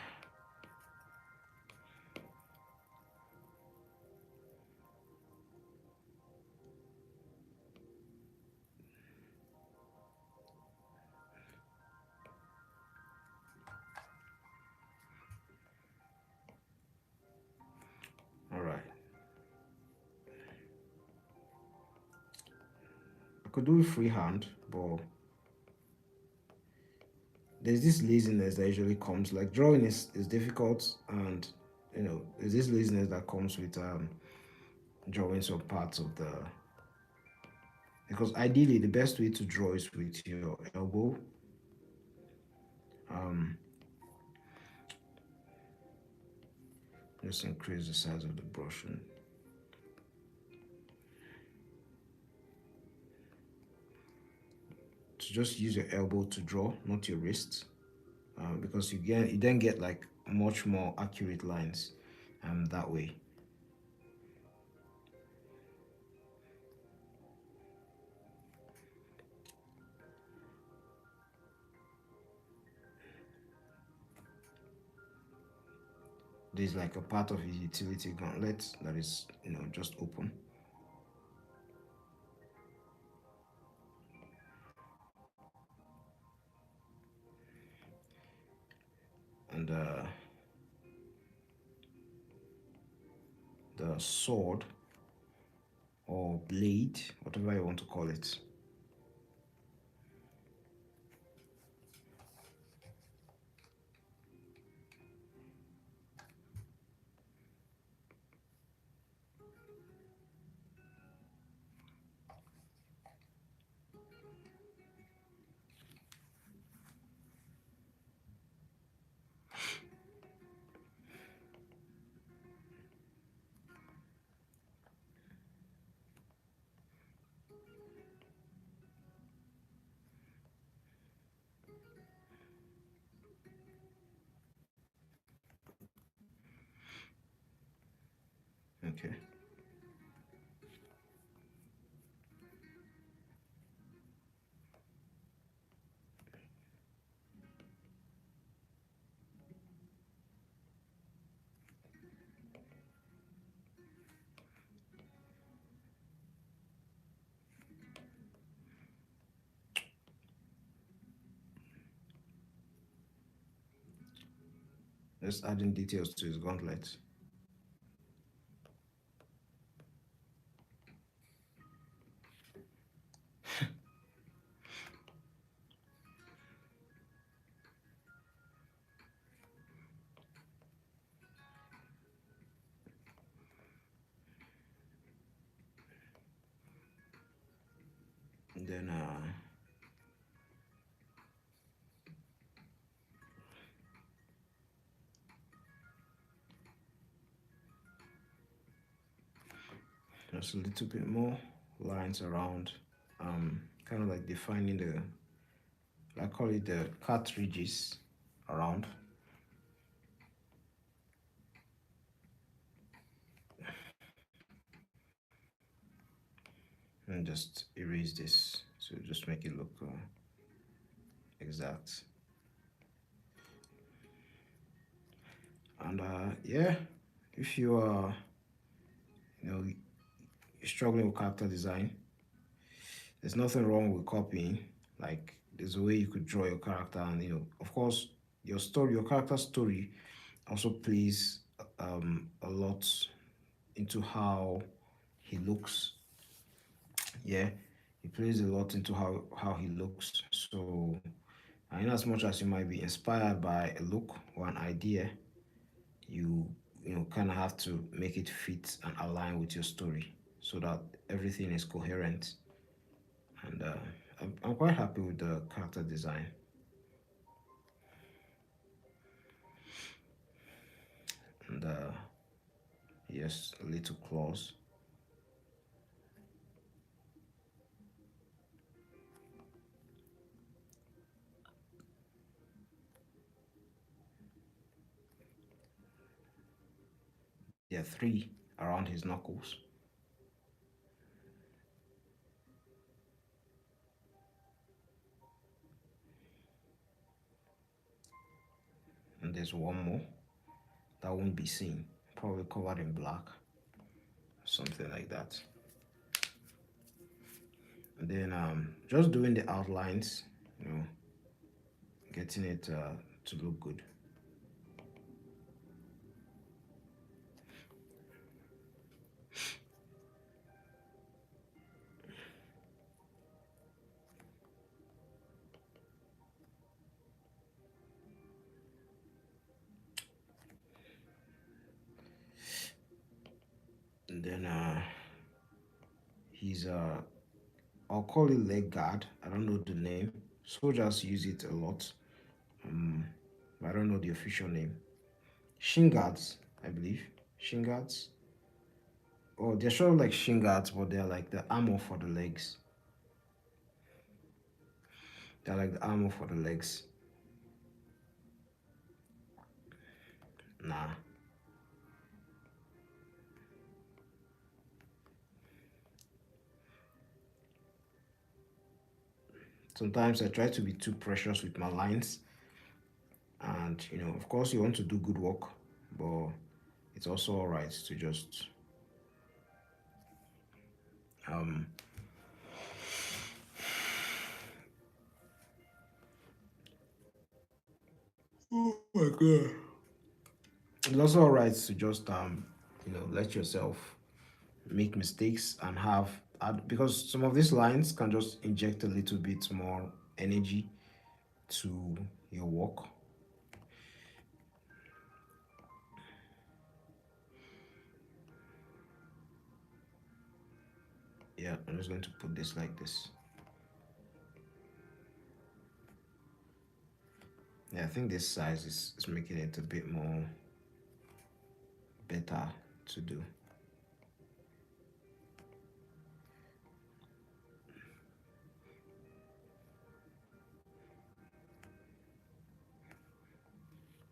All right. I could do it freehand, but there's this laziness that usually comes. Like, drawing is difficult, and there's this laziness that comes with drawing some parts of the, because ideally the best way to draw is with your elbow. um just increase the size of the brush, and to just use your elbow to draw, not your wrist, because you then get like much more accurate lines that way. There's like a part of a utility gauntlet that is just open, and the sword or blade, whatever you want to call it. Okay. Just adding details to his gauntlet. And then just a little bit more lines around, kind of like defining the, I call it the cartridges around. And just erase this to just make it look exact. And yeah, if you are, you know, you're struggling with character design, there's nothing wrong with copying. Like there's a way you could draw your character, and of course, your story, your character story, also plays a lot into how he looks. Yeah, he plays a lot into how he looks. So, in as much as you might be inspired by a look or an idea, you kind of have to make it fit and align with your story so that everything is coherent. And I'm quite happy with the character design. And yes, a little claws. There are three around his knuckles. And there's one more that won't be seen, probably covered in black, something like that. And then just doing the outlines, you know, getting it to look good. And then he's I'll call it leg guard. I don't know the name. Soldiers use it a lot. Um, I don't know the official name. Shin guards, I believe. Shin guards. Oh, they're sort of like shin guards, but they're like the armor for the legs. They're like the armor for the legs. Nah. Sometimes I try to be too precious with my lines, and of course, you want to do good work, but it's also all right to just um oh my god, it's also all right to just let yourself make mistakes and have because some of these lines can just inject a little bit more energy to your work. Yeah, I'm just going to put this like this. Yeah, I think this size is making it a bit more better to do.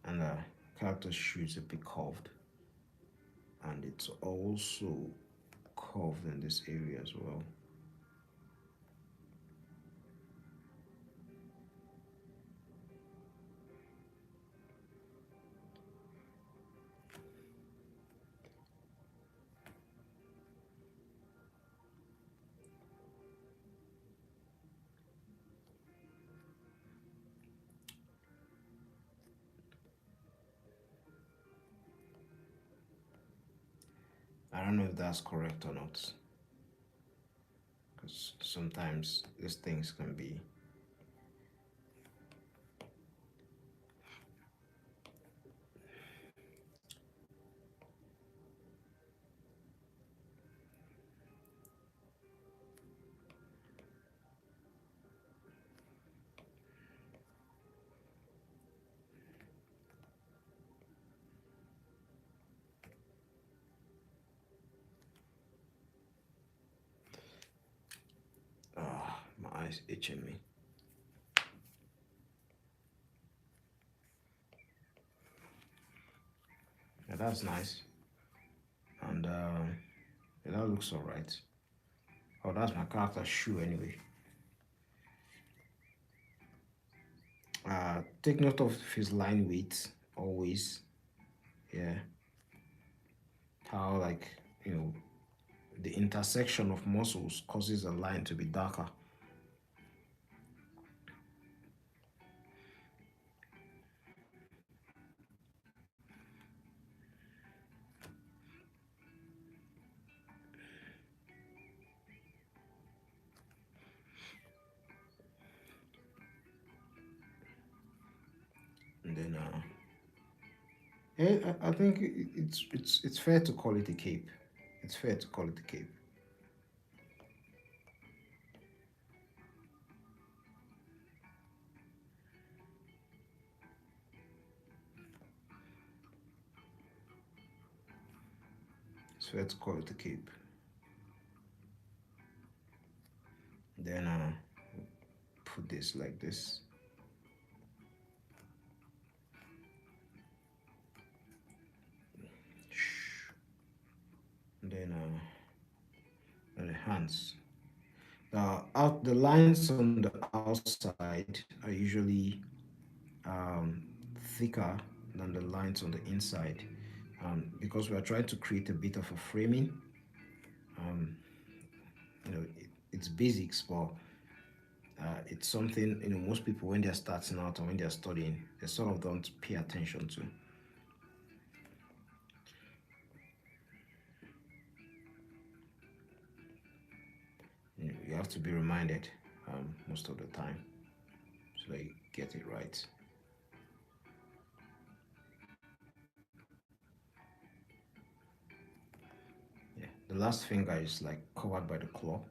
And character shoe is a bit curved, and it's also curved in this area as well. I don't know if that's correct or not, because sometimes these things can be. nice HME. Yeah, that's nice. And yeah, that looks all right. Oh, that's my character shoe anyway. Take note of his line weight always. Yeah, how like you know the intersection of muscles causes a line to be darker. And then yeah, I think it's fair to call it a cape. It's fair to call it a cape. It's fair to call it a cape. Then put this like this. Then the hands. Out the lines on the outside are usually um, thicker than the lines on the inside, because we are trying to create a bit of a framing. Um, it's basics, but it's something most people when they're starting out or when they're studying, they sort of don't pay attention to. You have to be reminded most of the time so that you get it right. Yeah, the last finger is like covered by the claw.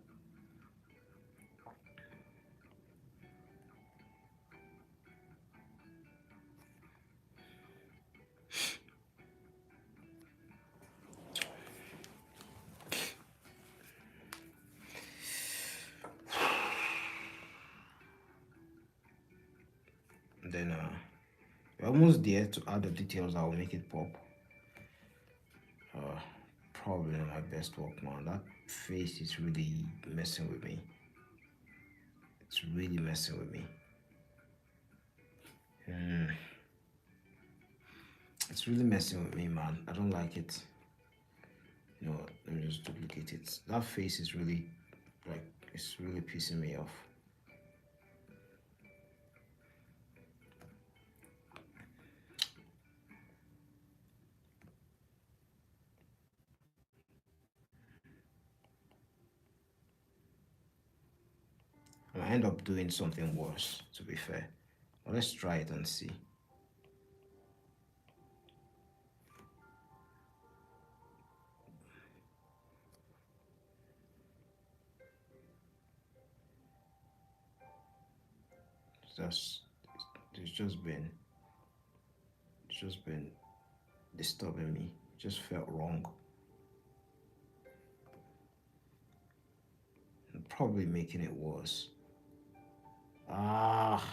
And then we're almost there to add the details that will make it pop. Uh, Probably not my best work, man. That face is really messing with me. It's really messing with me. Mm, it's really messing with me, man. I don't like it. Let me just duplicate it. That face is really, like, it's really pissing me off. I might end up doing something worse, to be fair. But let's try it and see. It's just, it's just been, it's just been disturbing me. It just felt wrong. And probably making it worse. Ah,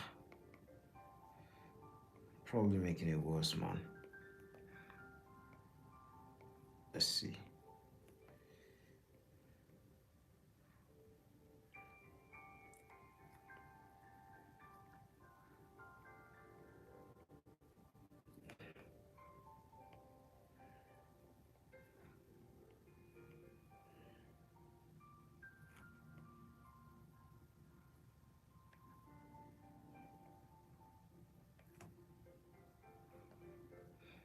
probably making it worse, man. Let's see.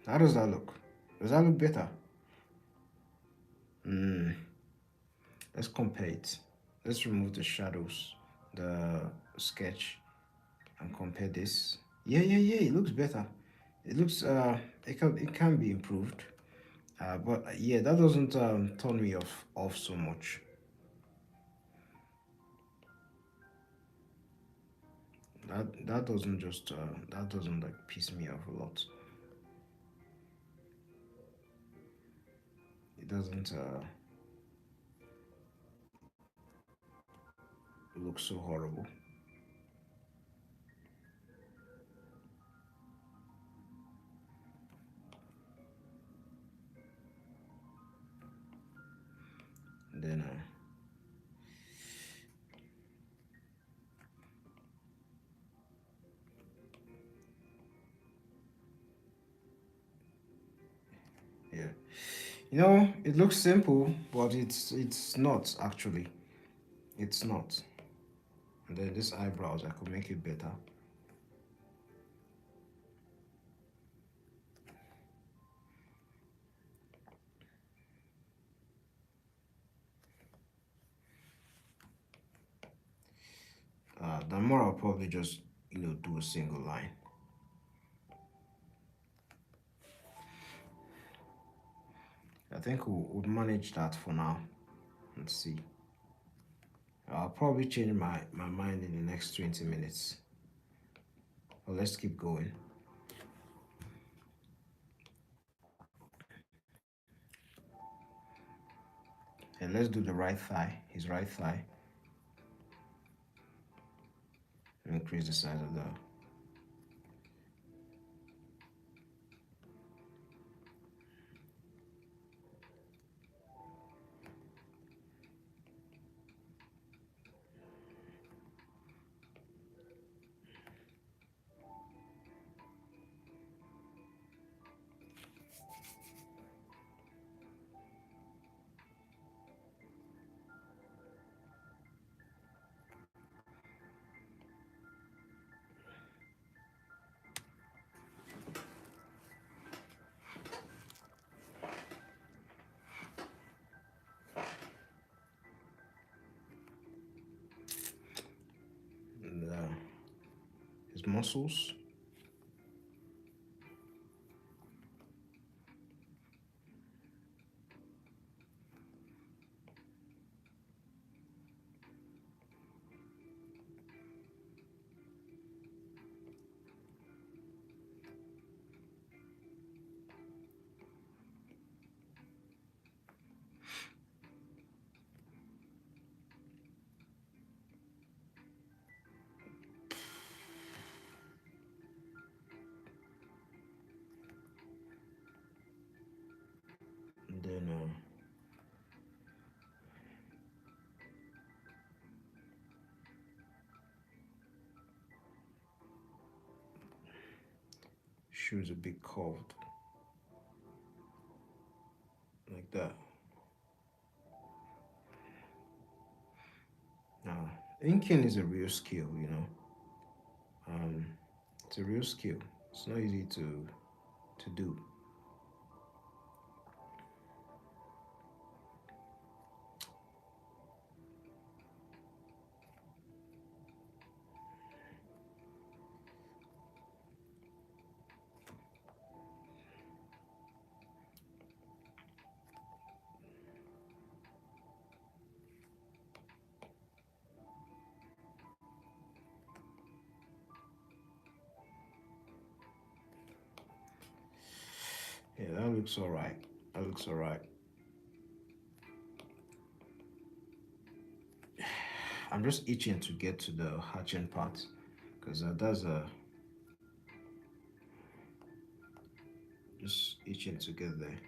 How does that look? Does that look better? Hmm. Let's compare it. Let's remove the shadows, the sketch, and compare this. Yeah. It looks better. It looks it can be improved. But yeah, that doesn't turn me off so much. That doesn't just that doesn't like piss me off a lot. It doesn't. It looks so horrible. And then yeah, it looks simple, but it's not actually. It's not. And then this eyebrows, I could make it better. The more I'll probably just do a single line. I think we'll manage that for now. Let's see. I'll probably change my mind in the next 20 minutes. But let's keep going. And let's do the right thigh, his right thigh. Increase the size of the. And, his muscles. And then shoes a bit curved like that. Now, inking is a real skill. Um, it's a real skill. It's not easy to do. Yeah, that looks all right. That looks all right. I'm just itching to get to the hatching part because that's just itching to get there.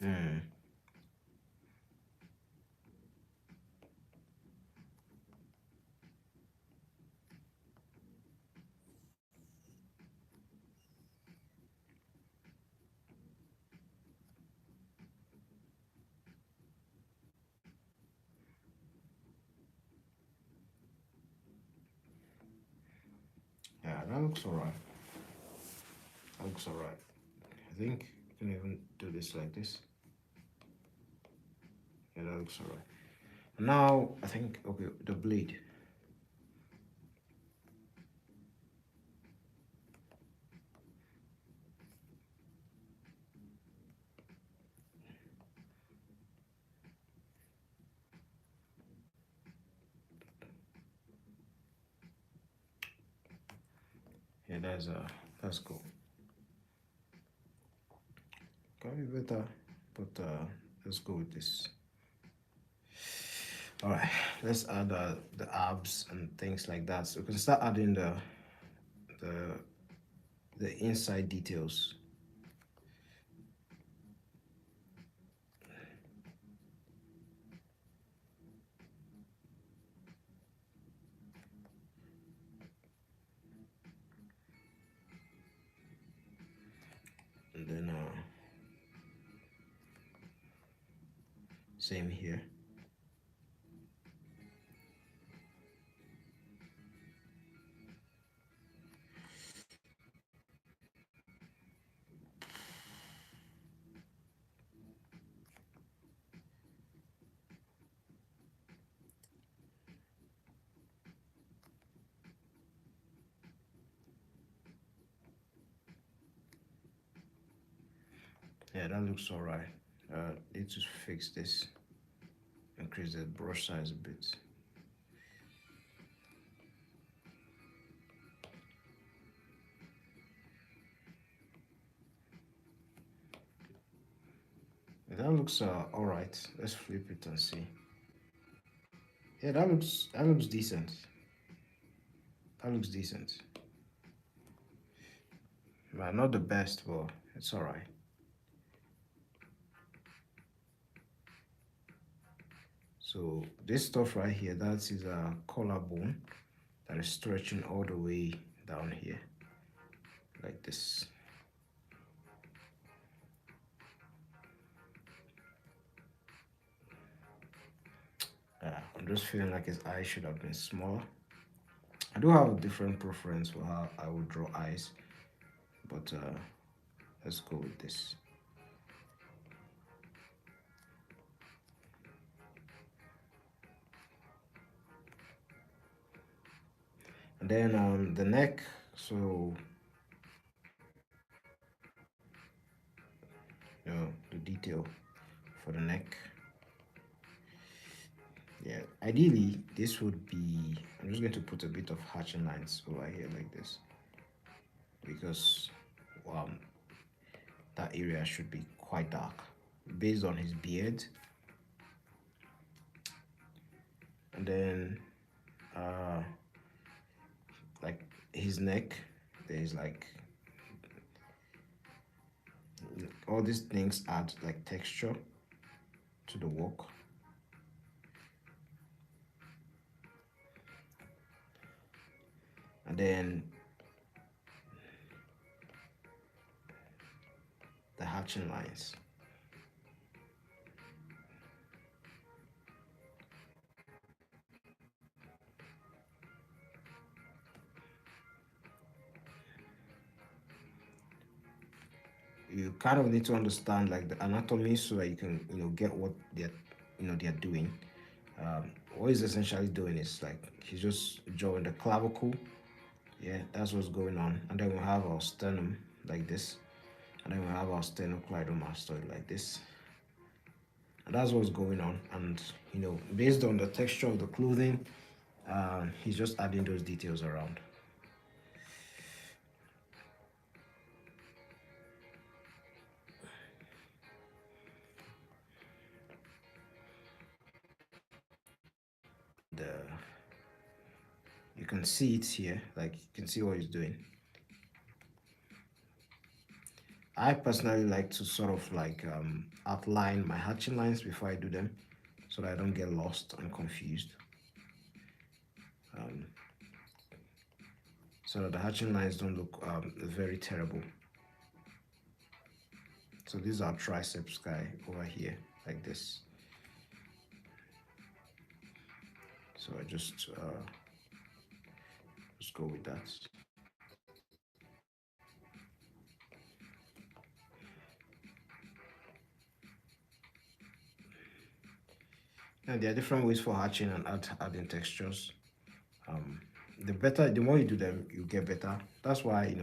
Mm. Yeah, that looks all right. That looks all right. I think you can even do this like this. Yeah, that looks all right. Now, I think, okay, the blade. that's cool. Can be better, but let's go with this. All right, let's add the abs and things like that. So we can start adding the the inside details. And then same here. Yeah, that looks all right. Need to fix this, increase the brush size a bit. Yeah, that looks all right. Let's flip it and see. Yeah, that looks decent. That looks decent. Well, not the best, but it's all right. So this stuff right here, that is a collarbone that is stretching all the way down here, like this. I'm just feeling like his eyes should have been smaller. I do have a different preference for how I would draw eyes, but let's go with this. And then the neck, so the detail for the neck. Yeah, ideally this would be, I'm just going to put a bit of hatching lines over here like this, because um, that area should be quite dark based on his beard. And then like his neck, there's like all these things add like texture to the work. And then the hatching lines. You kind of need to understand like the anatomy so that you can get what they're doing. What he's essentially doing is like he's just drawing the clavicle. Yeah, that's what's going on. And then we have our sternum like this, and then we have our sternocleidomastoid like this. And that's what's going on. And based on the texture of the clothing, he's just adding those details around. The You can see it here, like you can see what he's doing. I personally like to sort of like outline my hatching lines before I do them, so that I don't get lost and confused. Um, so that the hatching lines don't look very terrible. So these are triceps guy over here, like this. So I just go with that. And there are different ways for hatching and adding textures. Um, the more you do them, you get better. That's why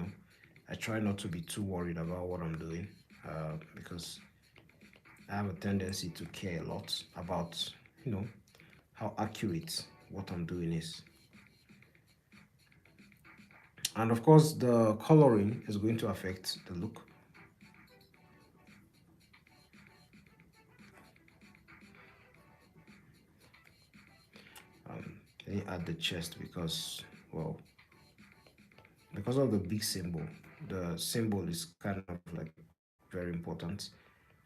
I try not to be too worried about what I'm doing, because I have a tendency to care a lot about how accurate what I'm doing is. And of course, the coloring is going to affect the look. Let me add the chest because, well, because of the big symbol. The symbol is kind of like very important.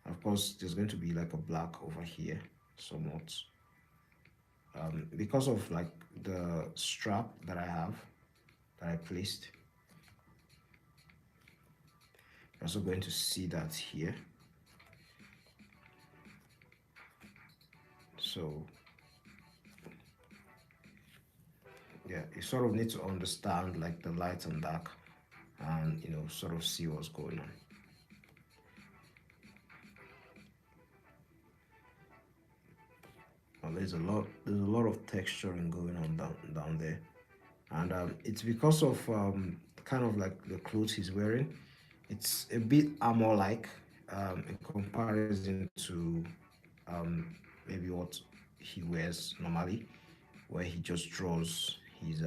Of course, there's going to be like a black over here, somewhat. Because of like the strap that I have, that I placed. You're also going to see that here. So yeah, you sort of need to understand like the light and dark, and sort of see what's going on. Well, there's a lot of texturing going on down there, and it's because of kind of like the clothes he's wearing. It's a bit armor like, in comparison to um, maybe what he wears normally, where he just draws his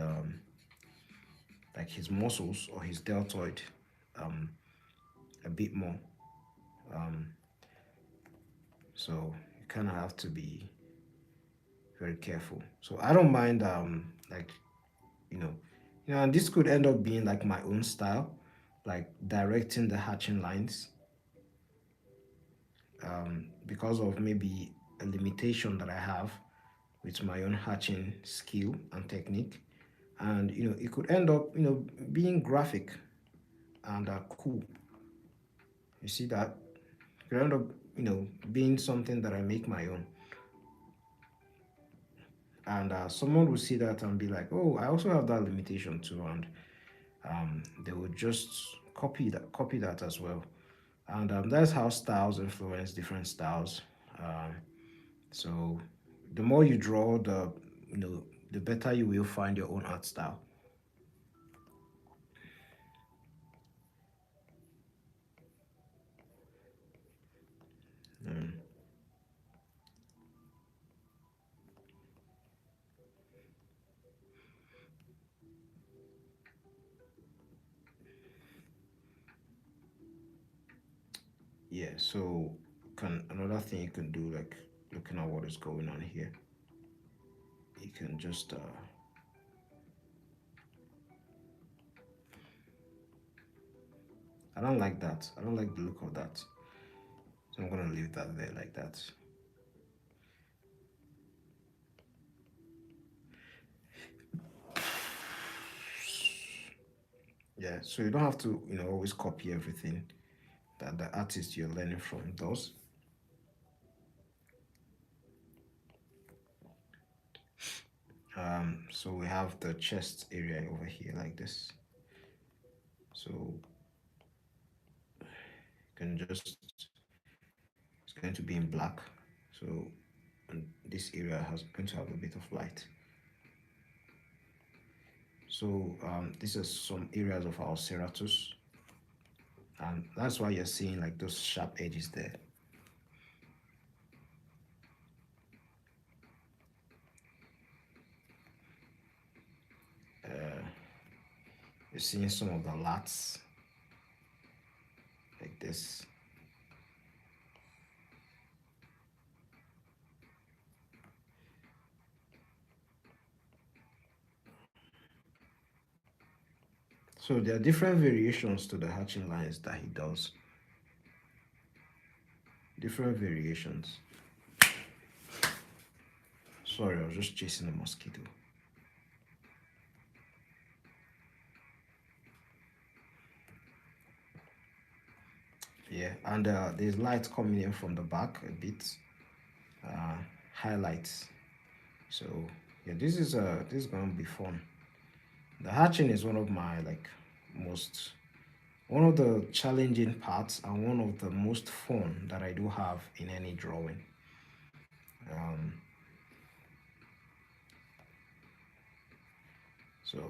like his muscles or his deltoid um, a bit more. Um, so you kind of have to be very careful. So I don't mind like you know and this could end up being like my own style, like directing the hatching lines, because of maybe a limitation that I have with my own hatching skill and technique. And it could end up being graphic and cool. You see that? It could end up being something that I make my own. And someone will see that and be like, oh, I also have that limitation too. And they would just copy that as well. And that's how styles influence different styles. um, so the more you draw, the better you will find your own art style. Mm. Yeah, so can another thing you can do, like looking at what is going on here, you can just I don't like that. I don't like the look of that. So I'm gonna leave that there like that. Yeah, so you don't have to, always copy everything that the artist you're learning from does. So we have the chest area over here like this. So you can just, it's going to be in black. So, and this area has going to have a bit of light. So this is some areas of our serratus, and that's why you're seeing like those sharp edges there. Uh, you're seeing some of the lats like this. So there are different variations to the hatching lines that he does. Different variations. Sorry, I was just chasing a mosquito. Yeah, and there's light coming in from the back a bit. Uh, Highlights. So yeah, this is gonna be fun. The hatching is one of my like most one of the challenging parts and one of the most fun that I do have in any drawing. Um, so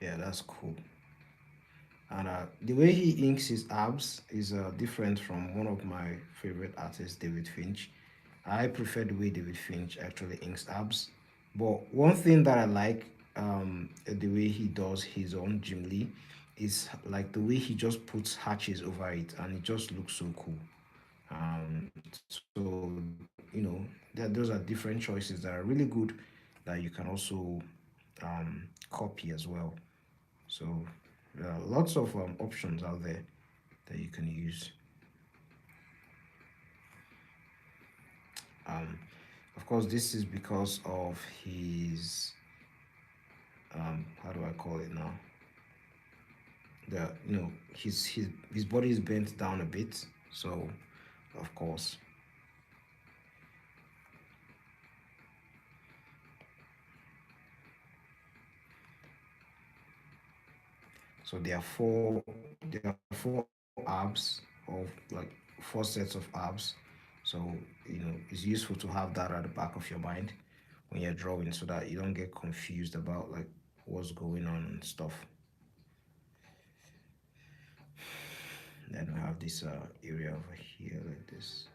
yeah, that's cool. And the way he inks his abs is different from one of my favorite artists, David Finch. I prefer the way David Finch actually inks abs. But one thing that I like, the way he does his own Jim Lee, is like the way he just puts hatches over it, and it just looks so cool. So those are different choices that are really good that you can also copy as well. So there are lots of options out there that you can use. Um, of course, this is because of his how do I call it now? The his body is bent down a bit, so of course. So there are four abs of like four sets of abs. So it's useful to have that at the back of your mind when you're drawing so that you don't get confused about like what's going on and stuff. Then we have this area over here like this.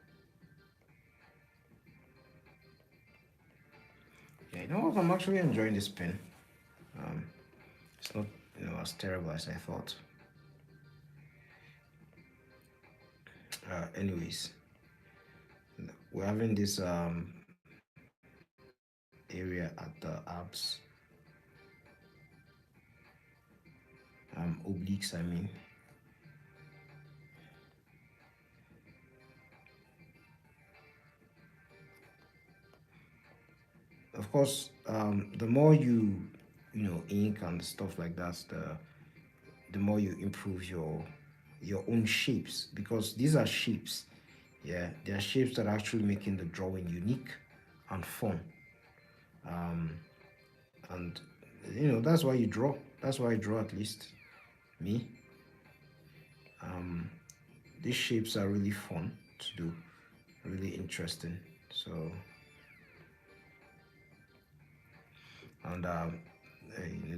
Yeah, you know what? I'm actually enjoying this pen. Um, it's not as terrible as I thought. Anyways, we're having this area at the abs, obliques. I mean, of course, the more ink and stuff like that, the more you improve your own shapes because these are shapes. Yeah, they are shapes that are actually making the drawing unique and fun. Um, and that's why you draw. That's why I draw, at least me. Um, these shapes are really fun to do, really interesting. So, and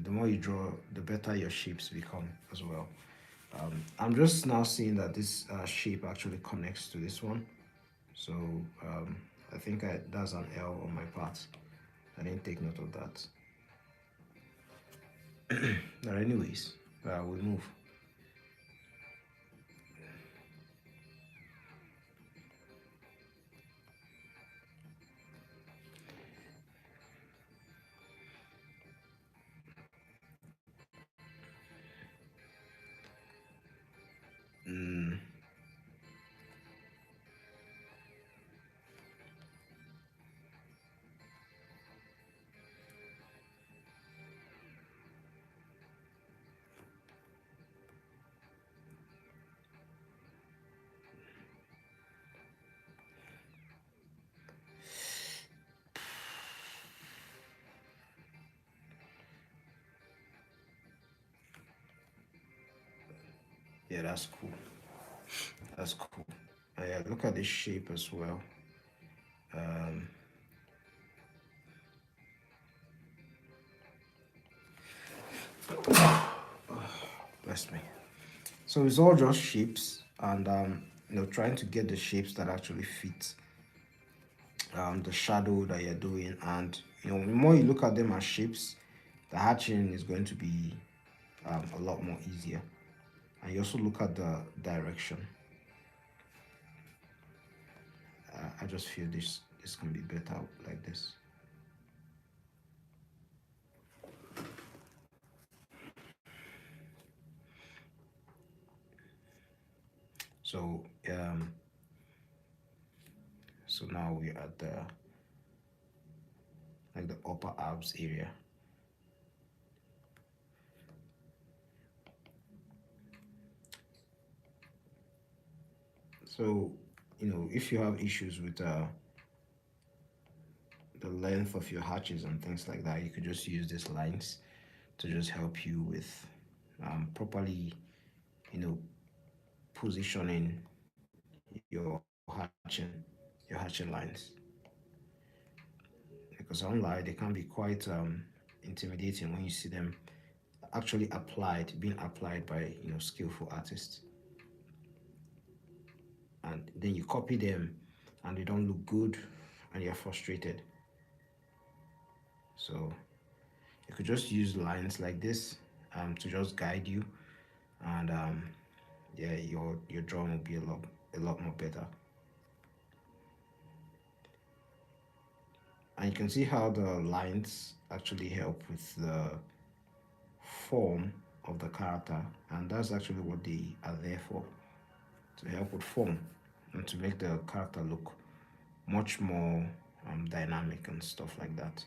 the more you draw, the better your shapes become as well. I'm just now seeing that this shape actually connects to this one. So I think that's an L on my part. I didn't take note of that. But anyways, we move. Mm, yeah, that's cool. That's cool. Yeah, look at this shape as well. Um, Bless me. So it's all just shapes, and trying to get the shapes that actually fit the shadow that you're doing. And the more you look at them as shapes, the hatching is going to be a lot more easier. And you also look at the direction. I just feel this can be better like this. So so now we're at the like the upper abs area. So if you have issues with the length of your hatches and things like that, you could just use these lines to just help you with properly you know positioning your hatching your hatching lines, because I don't lie, they can be quite intimidating when you see them actually being applied by skillful artists, and then you copy them, and they don't look good, and you're frustrated. So you could just use lines like this to just guide you, and yeah, your drawing will be a lot more better. And you can see how the lines actually help with the form of the character, and that's actually what they are there for, to help with form and to make the character look much more dynamic and stuff like that.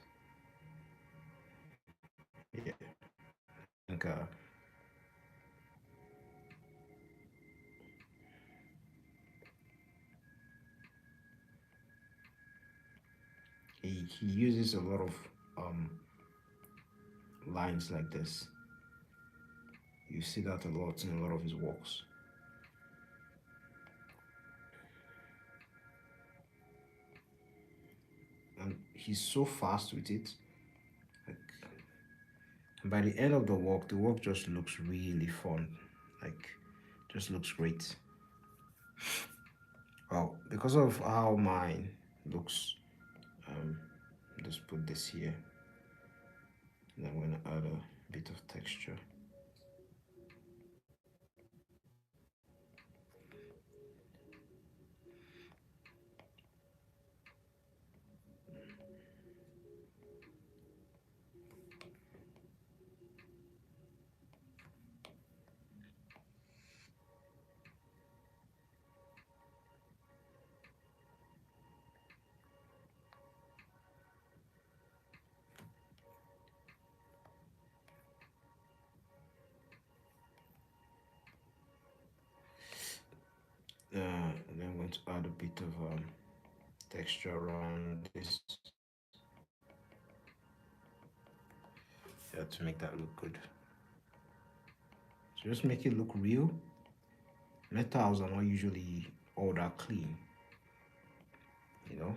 Yeah, I think he uses a lot of um, lines like this. You see that a lot in a lot of his works. And he's so fast with it. Like, by the end of the work just looks really fun. Like, just looks great. Well, because of how mine looks, um, just put this here. And I'm going to add a bit of texture. And I'm going to add a bit of texture around this, yeah, to make that look good. So just make it look real. Metals are not usually all that clean, you know.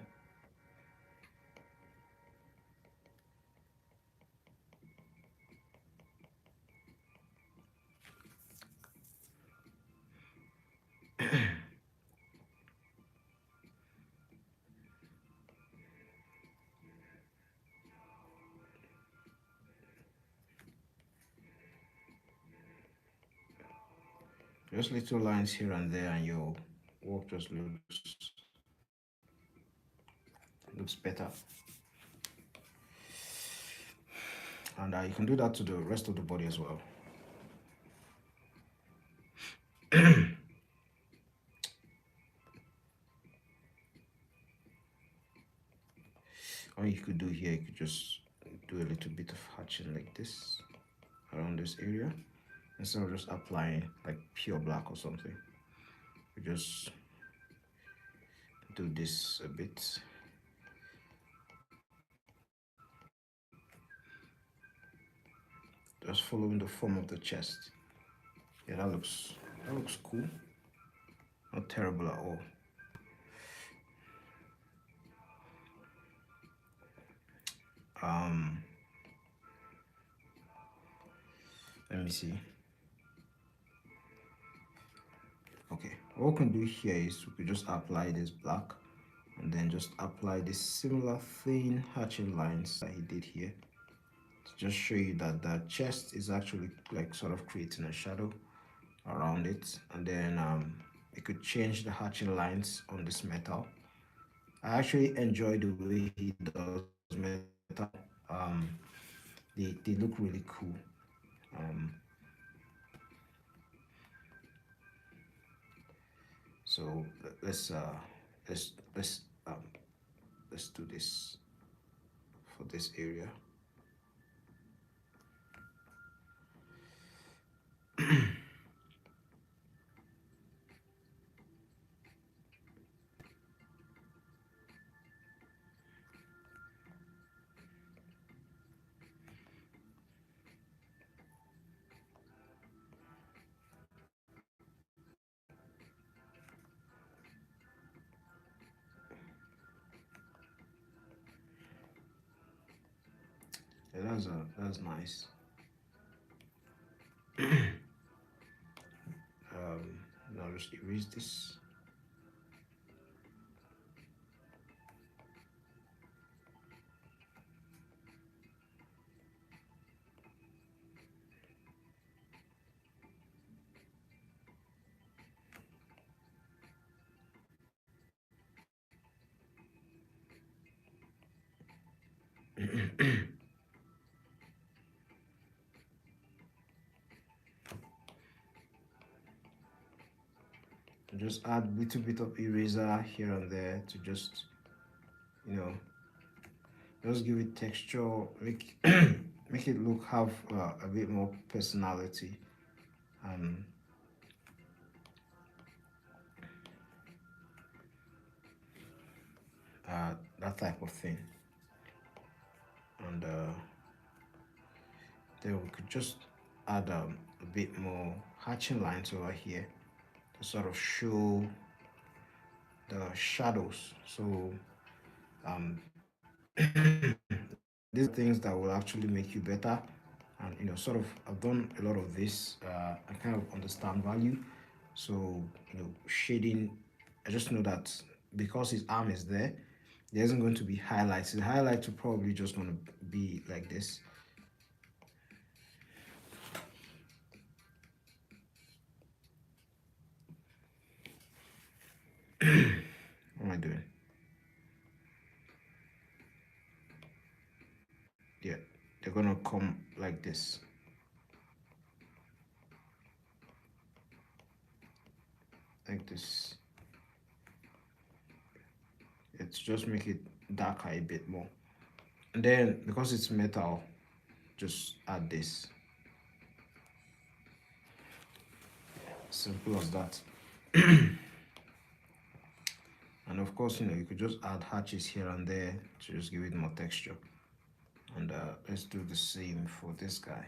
Just little lines here and there, and your work just looks better. And you can do that to the rest of the body as well. Or you could do here, you could just do a little bit of hatching like this around this area, instead of just applying like pure black or something. We just do this a bit. Just following the form of the chest. Yeah, that looks cool. Not terrible at all. Um, Let me see. Okay, what we can do here is we could just apply this black, and then just apply this similar thin hatching lines that he did here, to just show you that the chest is actually like sort of creating a shadow around it. And then you could change the hatching lines on this metal. I actually enjoy the way he does metal. um they look really cool. um so let's let's um let's do this for this area. Yeah, that's nice. erase this. Just add a little bit of eraser here and there to just, you know, just give it texture, make make it look have a bit more personality, and that type of thing. And then we could just add a bit more hatching lines over here to sort of show the shadows. So um, these are things that will actually make you better. And sort of I've done a lot of this. I kind of understand value. So shading, I just know that because his arm is there isn't going to be highlights. The highlights are probably just going to be like this. What am I doing? Yeah, they're gonna come like this. Like this. It's just make it darker a bit more. And then because it's metal, just add this. Simple as that. And of course, you could just add hatches here and there to just give it more texture. And let's do the same for this guy.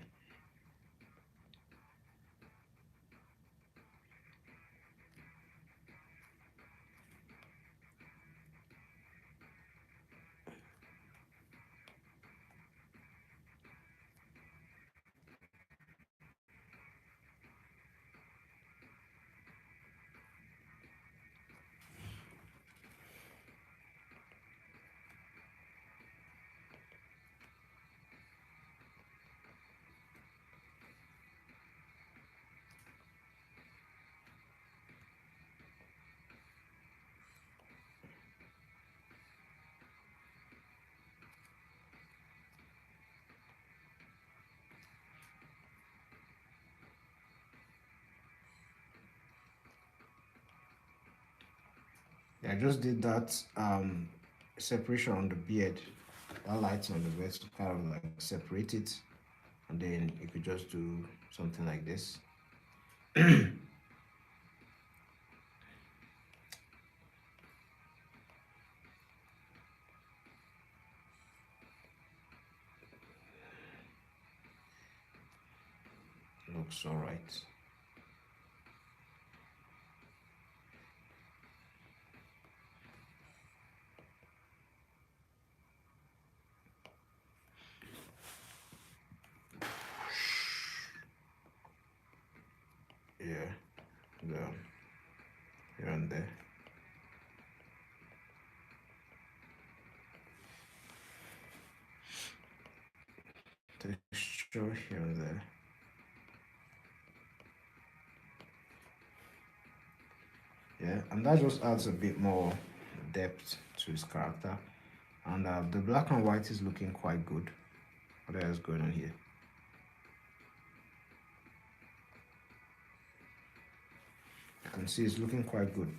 Yeah, I just did that separation on the beard, that light on the beard to kind of like separate it, and then you could just do something like this. Looks all right. Yeah, the here and there. Texture here and there. Yeah, and that just adds a bit more depth to his character. And the black and white is looking quite good. What else is going on here? You can see it's looking quite good.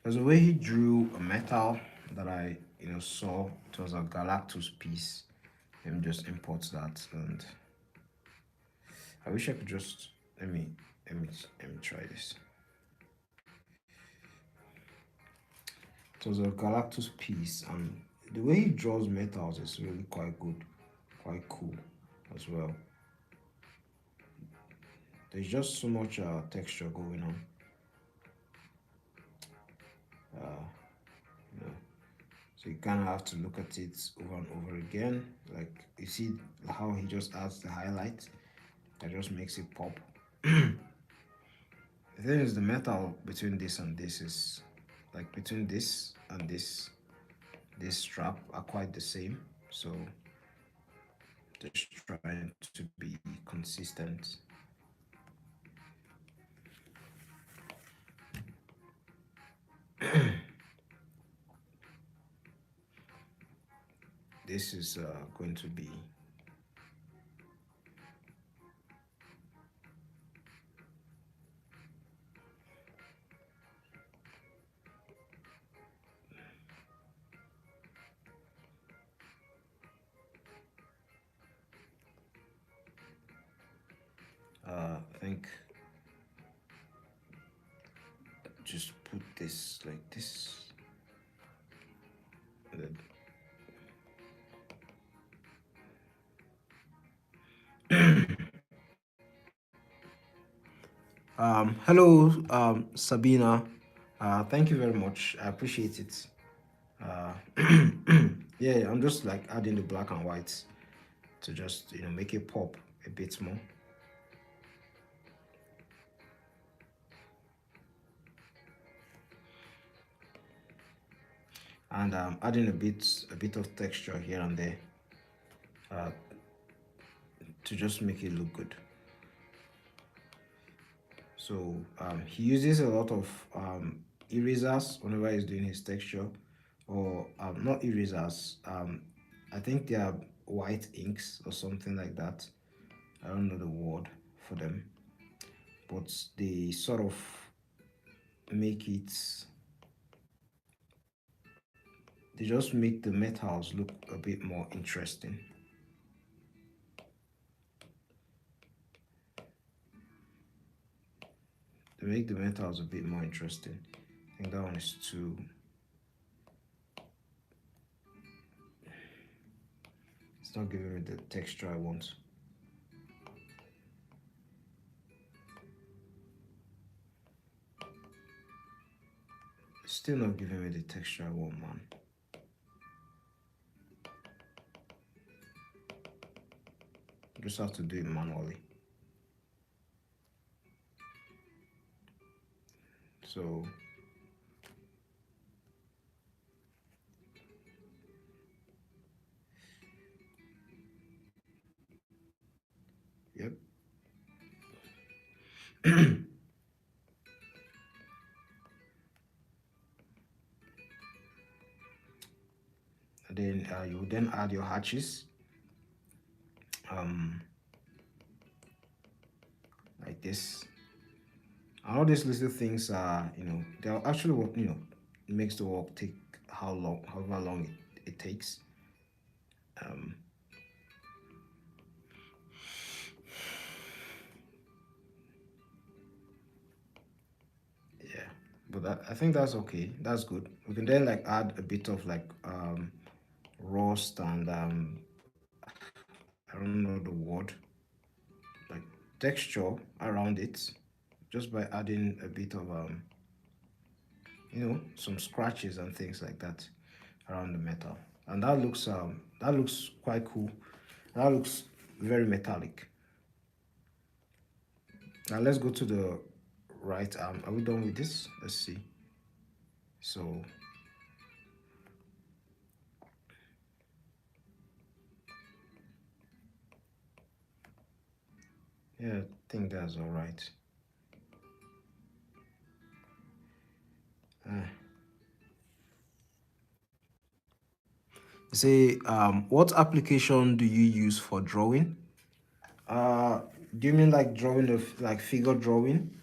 There's a way he drew a metal that I saw. It was a Galactus piece. Let me just import that, and I wish I could just let me try this. It was a Galactus piece, and the way he draws metals is really quite good, quite cool as well. There's just so much texture going on. Uh, So you kind of have to look at it over and over again. Like you see how he just adds the highlight that just makes it pop. The thing is, the metal between this and this is like between this and this strap are quite the same. So just trying to be consistent. This is going to be I think just put this like this. Hello, Sabina. Thank you very much. I appreciate it. Uh, yeah, I'm just like adding the black and white to just make it pop a bit more. And adding a bit of texture here and there uh, to just make it look good. So he uses a lot of erasers whenever he's doing his texture, or not erasers. I think they are white inks or something like that. I don't know the word for them, but they sort of make it. They just make the metals look a bit more interesting. They make the metals a bit more interesting. I think that one is too. It's not giving me the texture I want. It's still not giving me the texture I want, man. Just have to do it manually. So yep. And then you then add your hatches, um, like this. And all these little things are, they're actually what makes the work take however long it takes. Um, yeah, but I think that's okay. That's good. We can then like add a bit of like rust and I don't know the word, like texture around it, just by adding a bit of some scratches and things like that around the metal, and that looks quite cool. That looks very metallic. Now let's go to the right arm. Are we done with this? Let's see. So yeah, I think that's all right. uh, Say, what application do you use for drawing? uh do you mean like drawing of like figure drawing?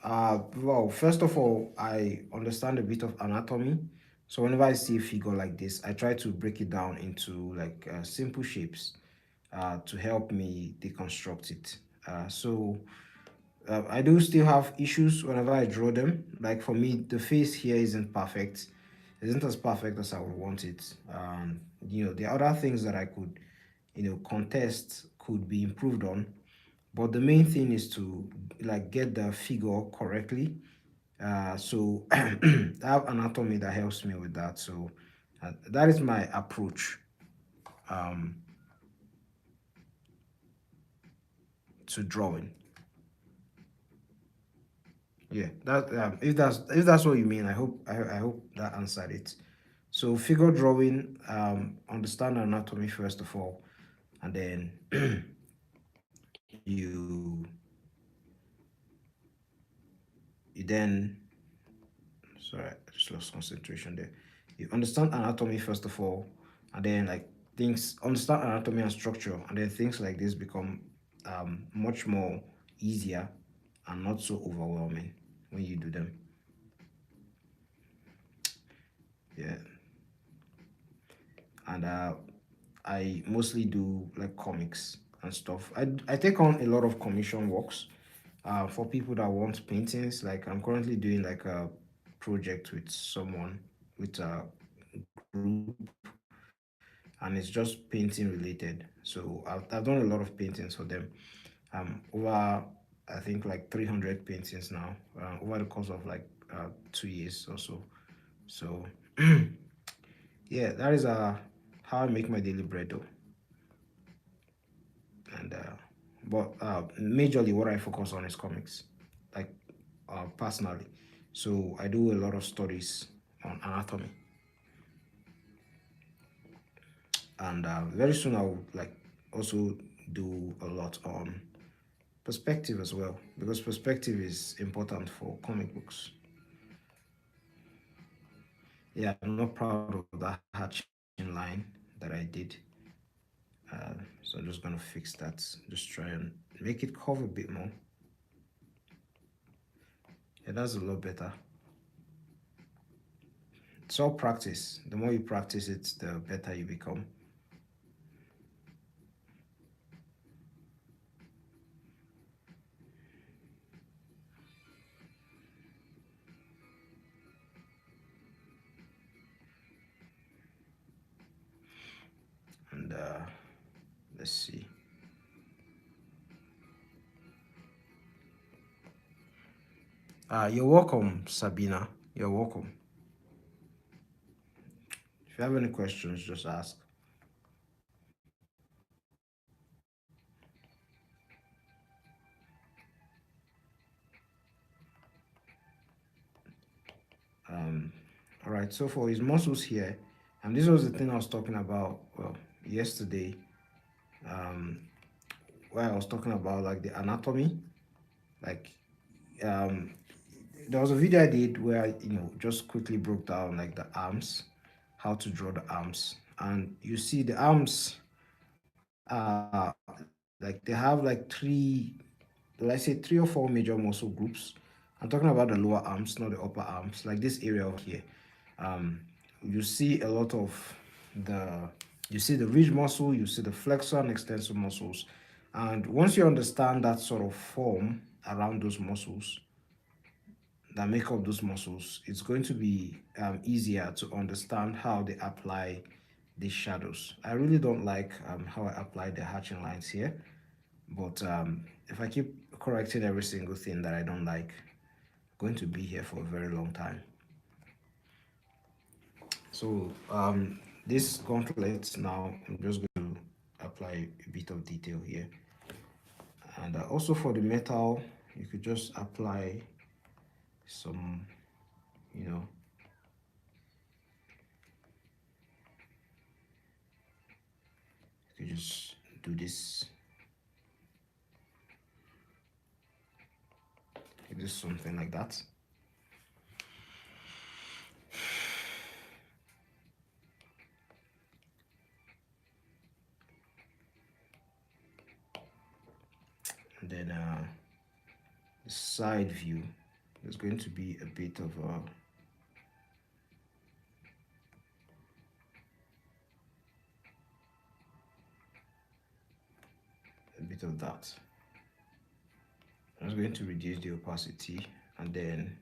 Well, first of all, I understand a bit of anatomy. So whenever I see a figure like this, I try to break it down into like simple shapes to help me deconstruct it. I do still have issues whenever I draw them. Like for me, the face here isn't perfect. It isn't as perfect as I would want it. There are other things that I could, contest, could be improved on, but the main thing is to like get the figure correctly. So I have anatomy that helps me with that. So That is my approach um, to drawing. Yeah, that if that's what you mean, I hope that answered it. So figure drawing, understand anatomy first of all, and then you you then sorry, I just lost concentration there. You understand anatomy first of all, and then like things understand anatomy and structure, and then things like this become much more easier and not so overwhelming when you do them. Yeah, and I mostly do like comics and stuff. I take on a lot of commission works for people that want paintings. Like I'm currently doing like a project with someone with a group, and it's just painting related. So I've done a lot of paintings for them. Over I think like 300 paintings now over the course of like 2 years or so. So yeah, that is how I make my daily bread though. And but majorly what I focus on is comics, like personally. So I do a lot of studies on anatomy, and very soon I will like also do a lot on perspective as well, because perspective is important for comic books. Yeah, I'm not proud of that hatching line that I did. So I'm just gonna fix that. Just try and make it cover a bit more. Yeah, that's a lot better. It's all practice. The more you practice it, the better you become. And let's see. You're welcome, Sabina. You're welcome. If you have any questions, just ask. Um, all right. So for his muscles here, and this was the thing I was talking about. Well, yesterday, um, where I was talking about like the anatomy. Like, um, there was a video I did where I, just quickly broke down like the arms, how to draw the arms, and you see the arms uh like they have like three, let's say three or four major muscle groups. I'm talking about the lower arms, not the upper arms, like this area here. um you see a lot of the you see the ridge muscle, you see the flexor and extensor muscles, and once you understand that sort of form around those muscles that make up those muscles, it's going to be easier to understand how they apply these shadows. I really don't like how I apply the hatching lines here, but if I keep correcting every single thing that I don't like, I'm going to be here for a very long time. So this gauntlet now, I'm just going to apply a bit of detail here. And also for the metal, you could just apply some, you know, you could just do this, just something like that. And then the side view, there's going to be a bit of that. I'm just going to reduce the opacity and then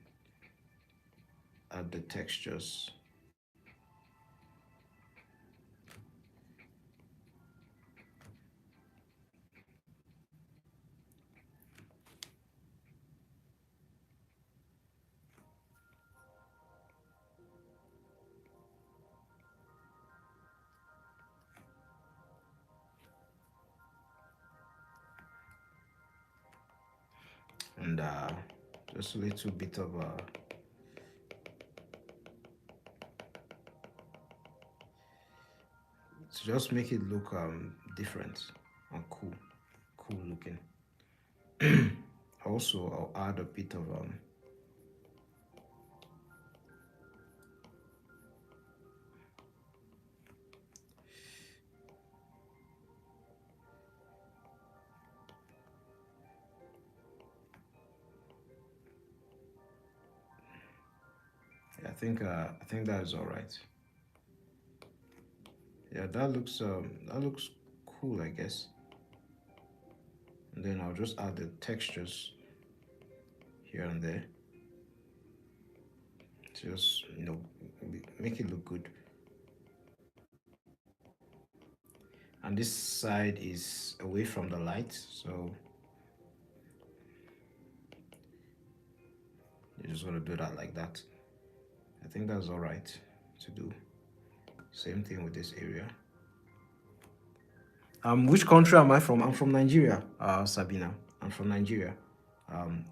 add the textures. and just a little bit of to just make it look different and cool looking. Also, I'll add a bit of I think that is all right. Yeah, that looks cool, I guess. And then I'll just add the textures here and there. Just make it look good. And this side is away from the light, so you're just gonna do that like that. I think that's all right to do. Same thing with this area. Which country am I from? I'm from Nigeria, Sabina. I'm from Nigeria.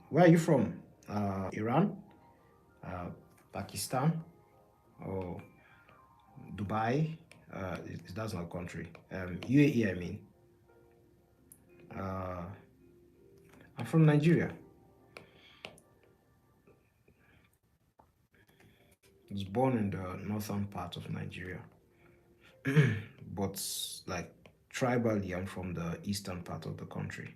Where are you from? Iran, uh, Pakistan, or Dubai? That's not a country. UAE, I mean. Uh, I'm from Nigeria. I was born in the northern part of Nigeria, but like tribally, I'm from the eastern part of the country.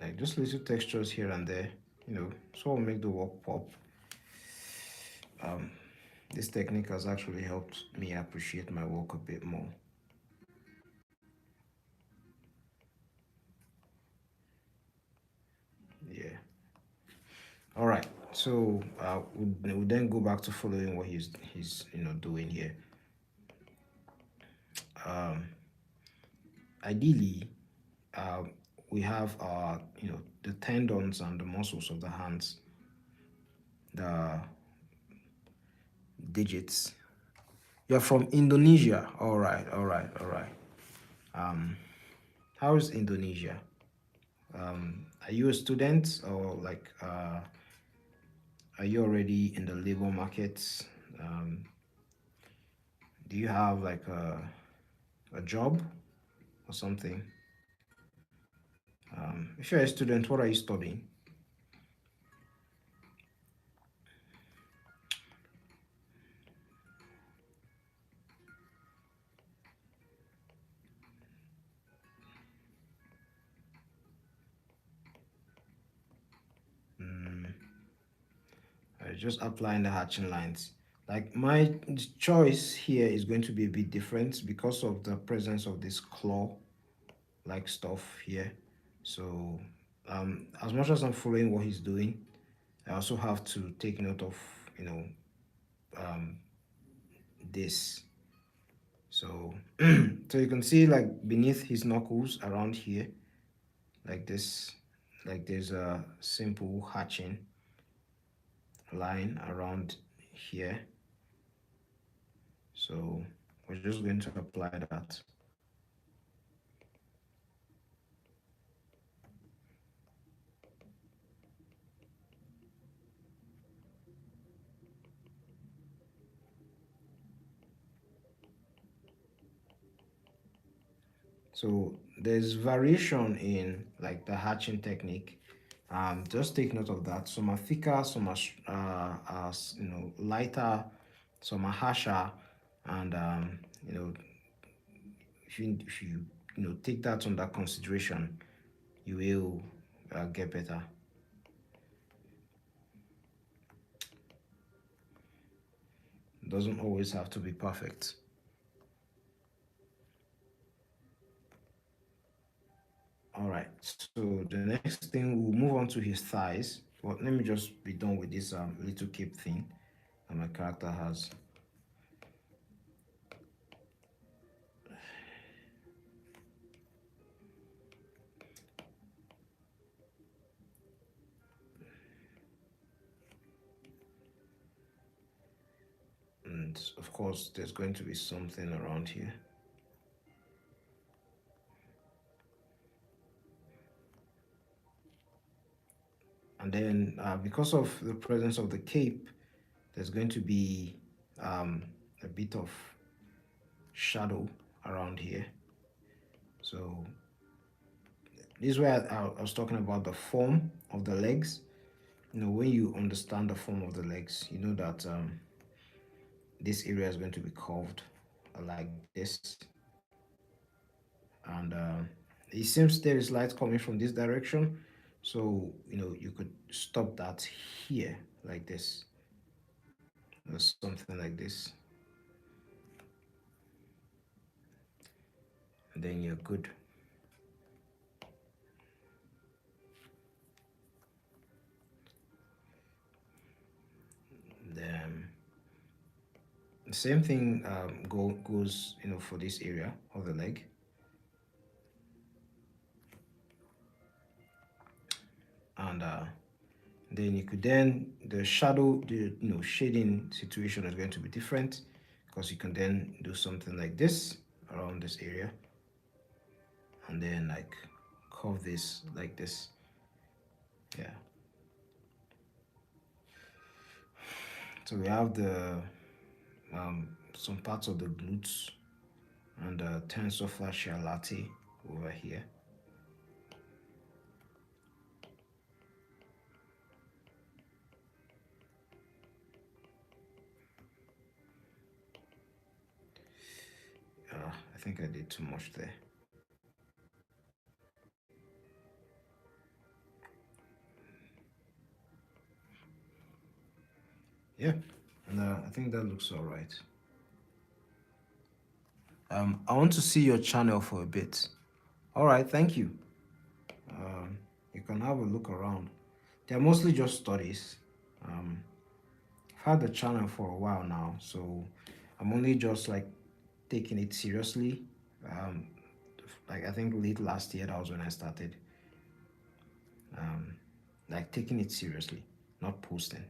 Like just little textures here and there, so will make the work pop. Um, this technique has actually helped me appreciate my work a bit more. Yeah. All right. So we'll then go back to following what he's doing here. Um, Ideally, uh, we have the tendons and the muscles of the hands, the digits. You're from Indonesia. All right. All right. All right. Um, how is Indonesia? Are you a student or like are you already in the labor market? Um, do you have like a job or something? If you're a student, what are you studying? Mm, just applying the hatching lines. Like my choice here is going to be a bit different because of the presence of this claw like stuff here. So as much as I'm following what he's doing, I also have to take note of um, this. So so you can see like beneath his knuckles around here, like this, like there's a simple hatching line around here. So we're just going to apply that. So there's variation in like the hatching technique. Just take note of that. Some are thicker, some are lighter, some are harsher, and if you take that under consideration, you will get better. It doesn't always have to be perfect. All right, so the next thing we'll move on to his thighs. But let me just be done with this little cape thing that my character has. and of course there's going to be something around here. And then because of the presence of the cape, there's going to be a bit of shadow around here. So this is where I was talking about the form of the legs. You know, when you understand the form of the legs, you know that this area is going to be curved like this. And it seems there is light coming from this direction. So, you know, you could stop that here like this, or something like this. And then you're good. Then the same thing goes, you know, for this area of the leg. And then you could then the shadow, the shading situation is going to be different, because you can then do something like this around this area, and then like curve this like this. Yeah. So we have the some parts of the glutes and the tensor fascia latae over here. I think I did too much there. Yeah, and I think that looks all right. I want to see your channel for a bit. All right, thank you. You can have a look around. They're mostly just studies. I've had the channel for a while now, so I'm only just like taking it seriously. Um, like I think late last year, that was when I started. Like taking it seriously, not posting.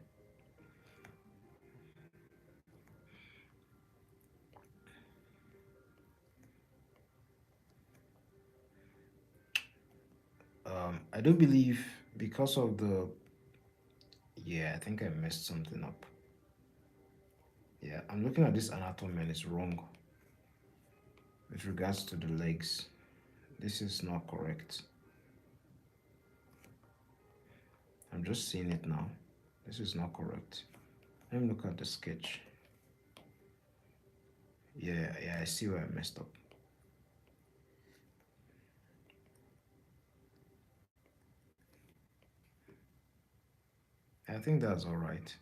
I do believe because of the, yeah, I think I messed something up. Yeah, I'm looking at this anatomy and it's wrong with regards to the legs. This is not correct. I'm just seeing it now. This is not correct. Let me look at the sketch. Yeah, I see where I messed up. I think that's all right.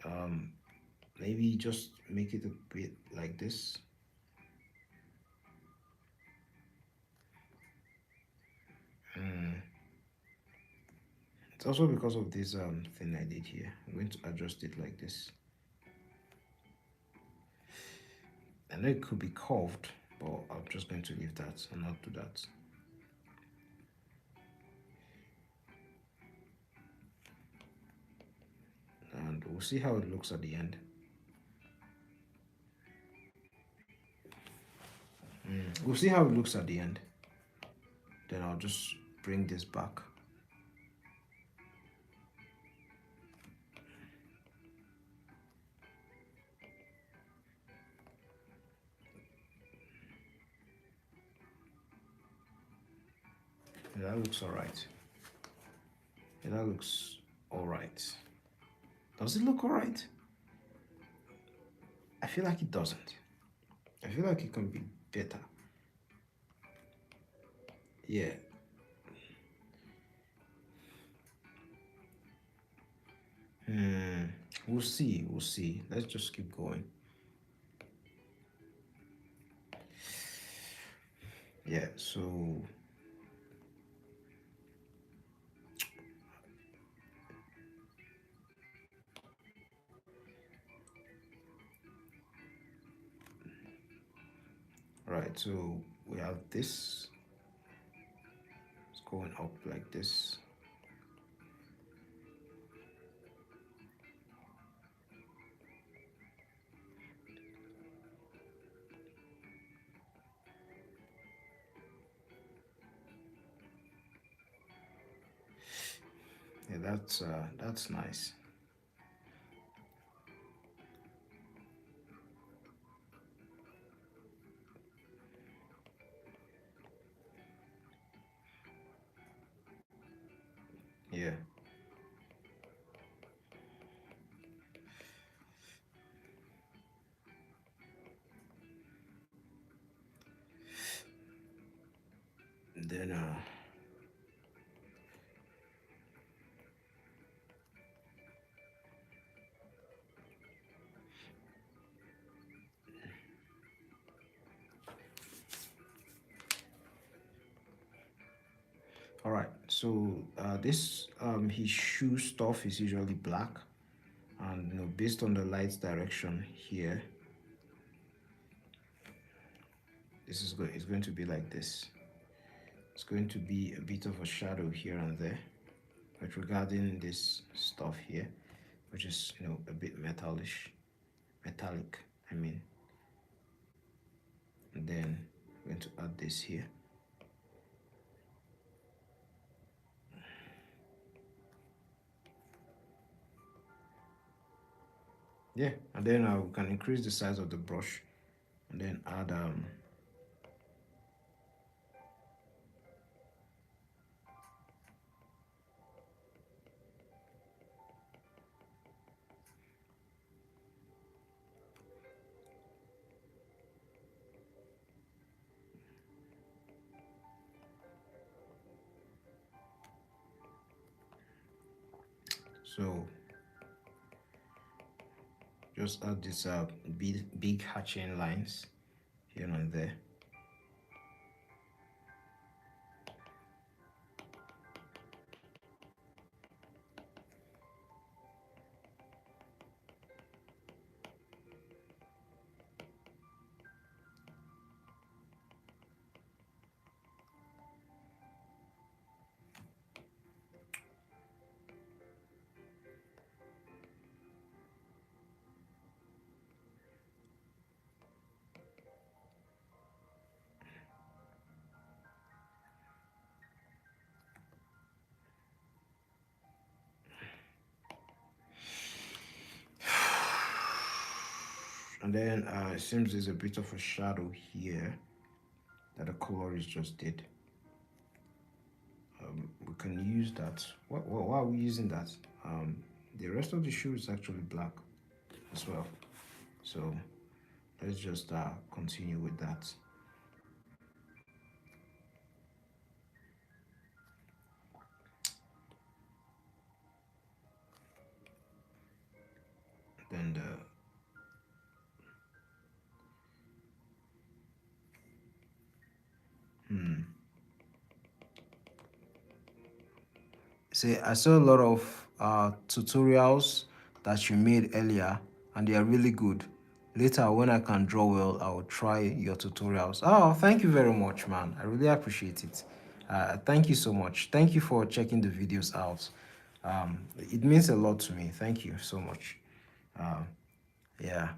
Um, maybe just make it a bit like this. Mm. It's also because of this thing I did here. I'm going to adjust it like this. I know it could be curved, but I'm just going to leave that and not do that. And we'll see how it looks at the end. We'll see how it looks at the end. Then I'll just bring this back. Yeah, that looks all right. Yeah, that looks all right. Does it look all right? I feel like it doesn't. I feel like it can be better. Yeah. Hmm. We'll see. We'll see. Let's just keep going. Yeah. So. Right. So we have this. It's going up like this. that's nice. Yeah. Then all right. So this his shoe stuff is usually black, and based on the light direction here, this is going. It's going to be like this. It's going to be a bit of a shadow here and there, but regarding this stuff here, which is a bit metallic. I mean, and then I'm going to add this here. Yeah, and then we can increase the size of the brush, and then add so just add this big hatching lines here and there. And then it seems there's a bit of a shadow here that the color is just did. We can use that. Why are we using that? The rest of the shoe is actually black as well. So let's just continue with that. Then the See, I saw a lot of tutorials that you made earlier, and they are really good. Later, when I can draw well, I will try your tutorials. Oh, thank you very much, man. I really appreciate it. Thank you so much. Thank you for checking the videos out. It means a lot to me. Thank you so much. Yeah,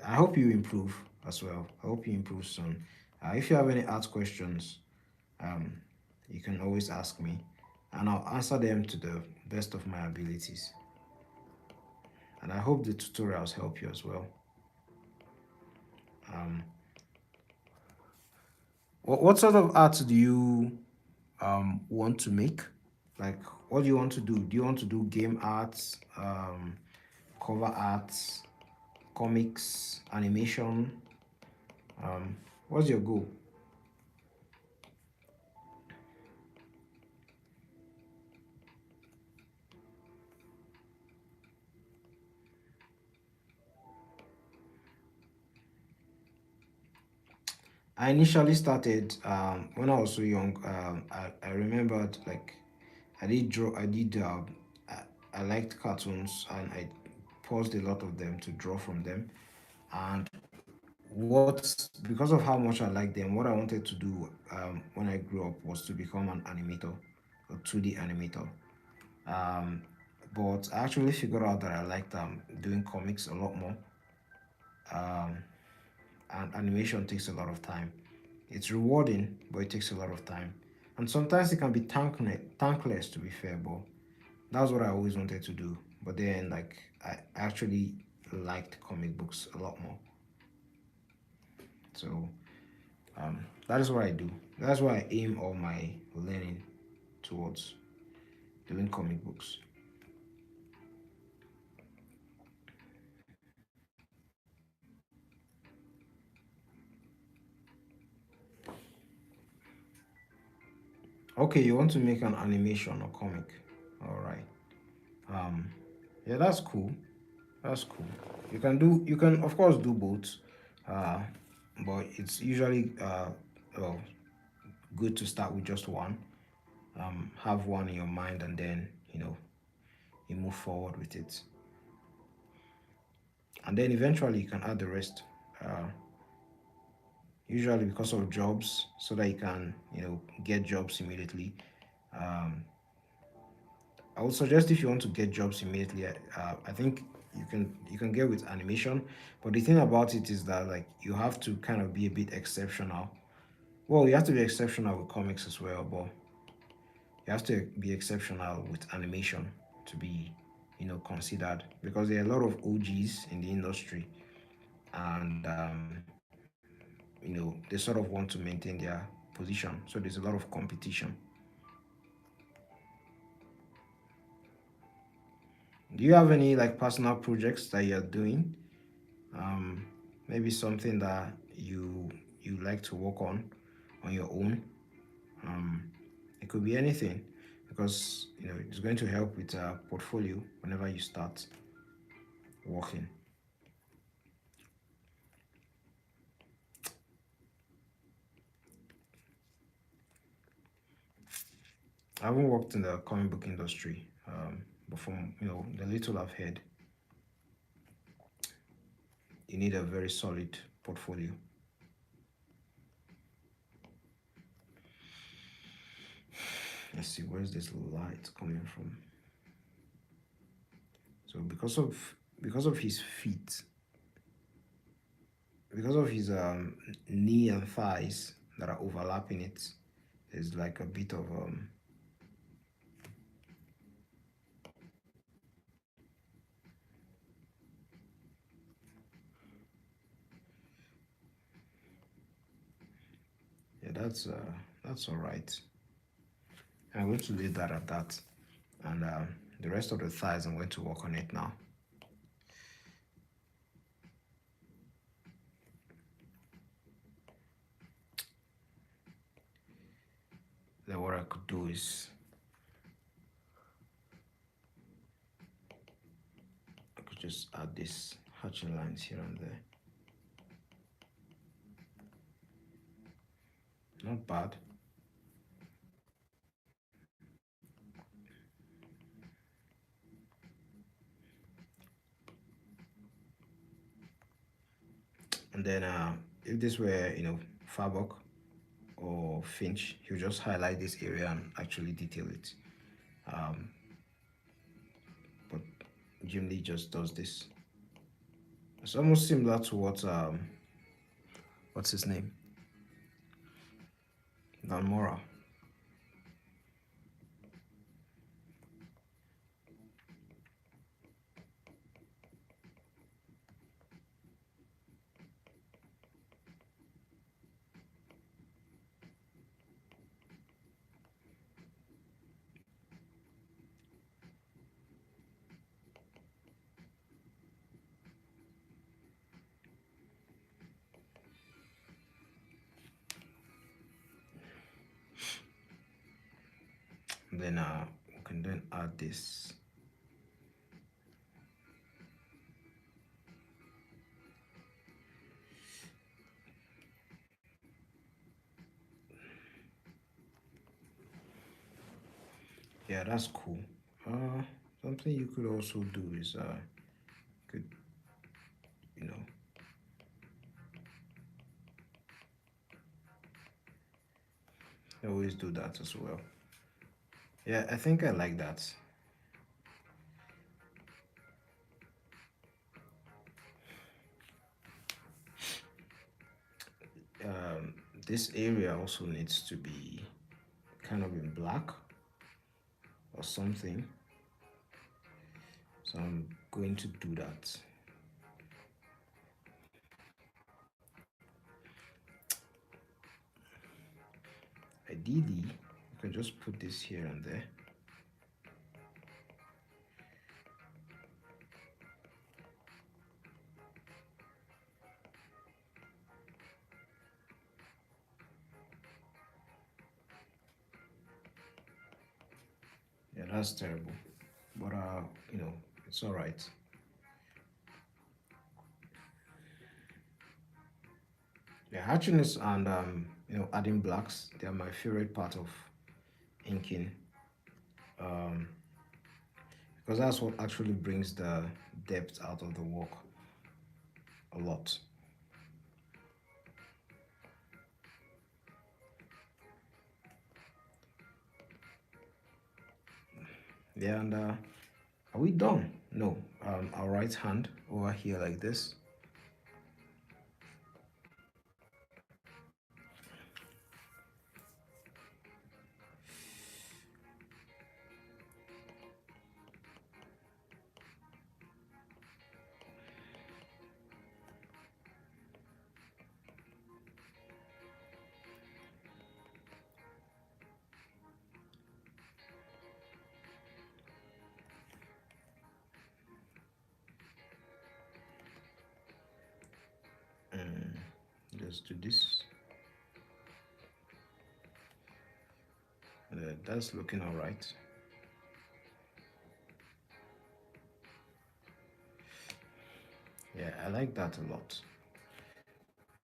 I hope you improve as well. I hope you improve soon. If you have any art questions, um, you can always ask me, and I'll answer them to the best of my abilities. And I hope the tutorials help you as well. Um, what sort of art do you want to make? Like, what do you want to do? Do you want to do game arts, cover arts, comics, animation? What's your goal? I initially started when I was so young. I remembered, like, I did draw. I liked cartoons, and I paused a lot of them to draw from them. And because of how much I liked them, what I wanted to do when I grew up was to become an animator, a 2D animator. Um, but I actually figured out that I liked doing comics a lot more. Um, and animation takes a lot of time. It's rewarding, but it takes a lot of time. And sometimes it can be thankless, to be fair, but That's what I always wanted to do. But then, like, I actually liked comic books a lot more. So that is what I do. That's why I aim all my learning towards doing comic books. Okay, you want to make an animation or comic. All right. Um, yeah, that's cool. That's cool. You can of course do both. Uh, but it's usually well, good to start with just one. Have one in your mind and then, you move forward with it. And then eventually you can add the rest. Uh, Usually because of jobs, so that you can, get jobs immediately. Um, I would suggest if you want to get jobs immediately, I think you can get with animation, but the thing about it is that like you have to kind of be a bit exceptional. Well, you have to be exceptional with comics as well, but you have to be exceptional with animation to be, considered, because there are a lot of OGs in the industry, and they sort of want to maintain their position. So there's a lot of competition. Do you have any like personal projects that you're doing? um, Maybe something that you like to work on your own. um, it could be anything, because it's going to help with a portfolio whenever you start working. I haven't worked in the comic book industry, but from the little I've heard, you need a very solid portfolio. Let's see, where's this light coming from? So because of his feet, because of his knee and thighs that are overlapping it, there's like a bit of yeah, that's all right. I'm going to leave that at that, and the rest of the thighs I'm going to work on it now. Then what I could do is I could just add this hatching lines here and there. Not bad. And then if this were Fabok or Finch, he'll just highlight this area and actually detail it. Um, but Jim Lee just does this. It's almost similar to what's his name? Dan Mora. And then we can then add this. Yeah, that's cool. Uh, Something you could also do is could you know always do that as well. Yeah, I think I like that. Um, this area also needs to be kind of in black or something. So I'm going to do that. Ideally, you can just put this here and there. Yeah, that's terrible, but it's all right. Yeah, hatchiness and adding blacks, they are my favorite part of inking, um, because that's what actually brings the depth out of the work a lot. Yeah, and are we done? No. Our right hand over here like this. Let's do this. That's looking all right. Yeah, I like that a lot.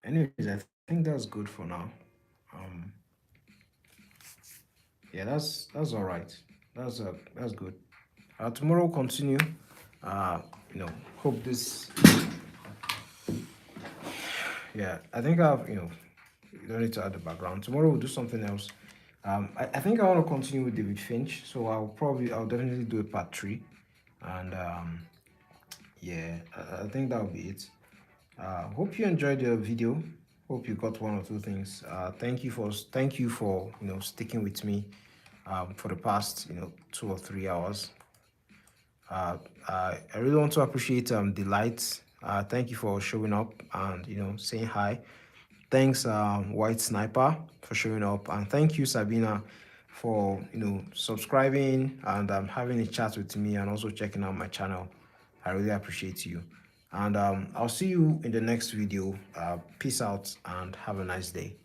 Anyways, I think that's good for now. Um, yeah, that's all right. That's good. Tomorrow we'll continue. Uh, hope this. Yeah, I think you don't need to add the background. Tomorrow we'll do something else. I think I want to continue with David Finch, so I'll definitely do a part 3, and yeah, I think that'll be it. Hope you enjoyed the video. Hope you got one or two things. Thank you for sticking with me for the past 2 or 3 hours. I really want to appreciate Delight. Thank you for showing up and saying hi. Thanks, White Sniper, for showing up, and thank you, Sabina, for subscribing and having a chat with me and also checking out my channel. I really appreciate you, and I'll see you in the next video. Peace out and have a nice day.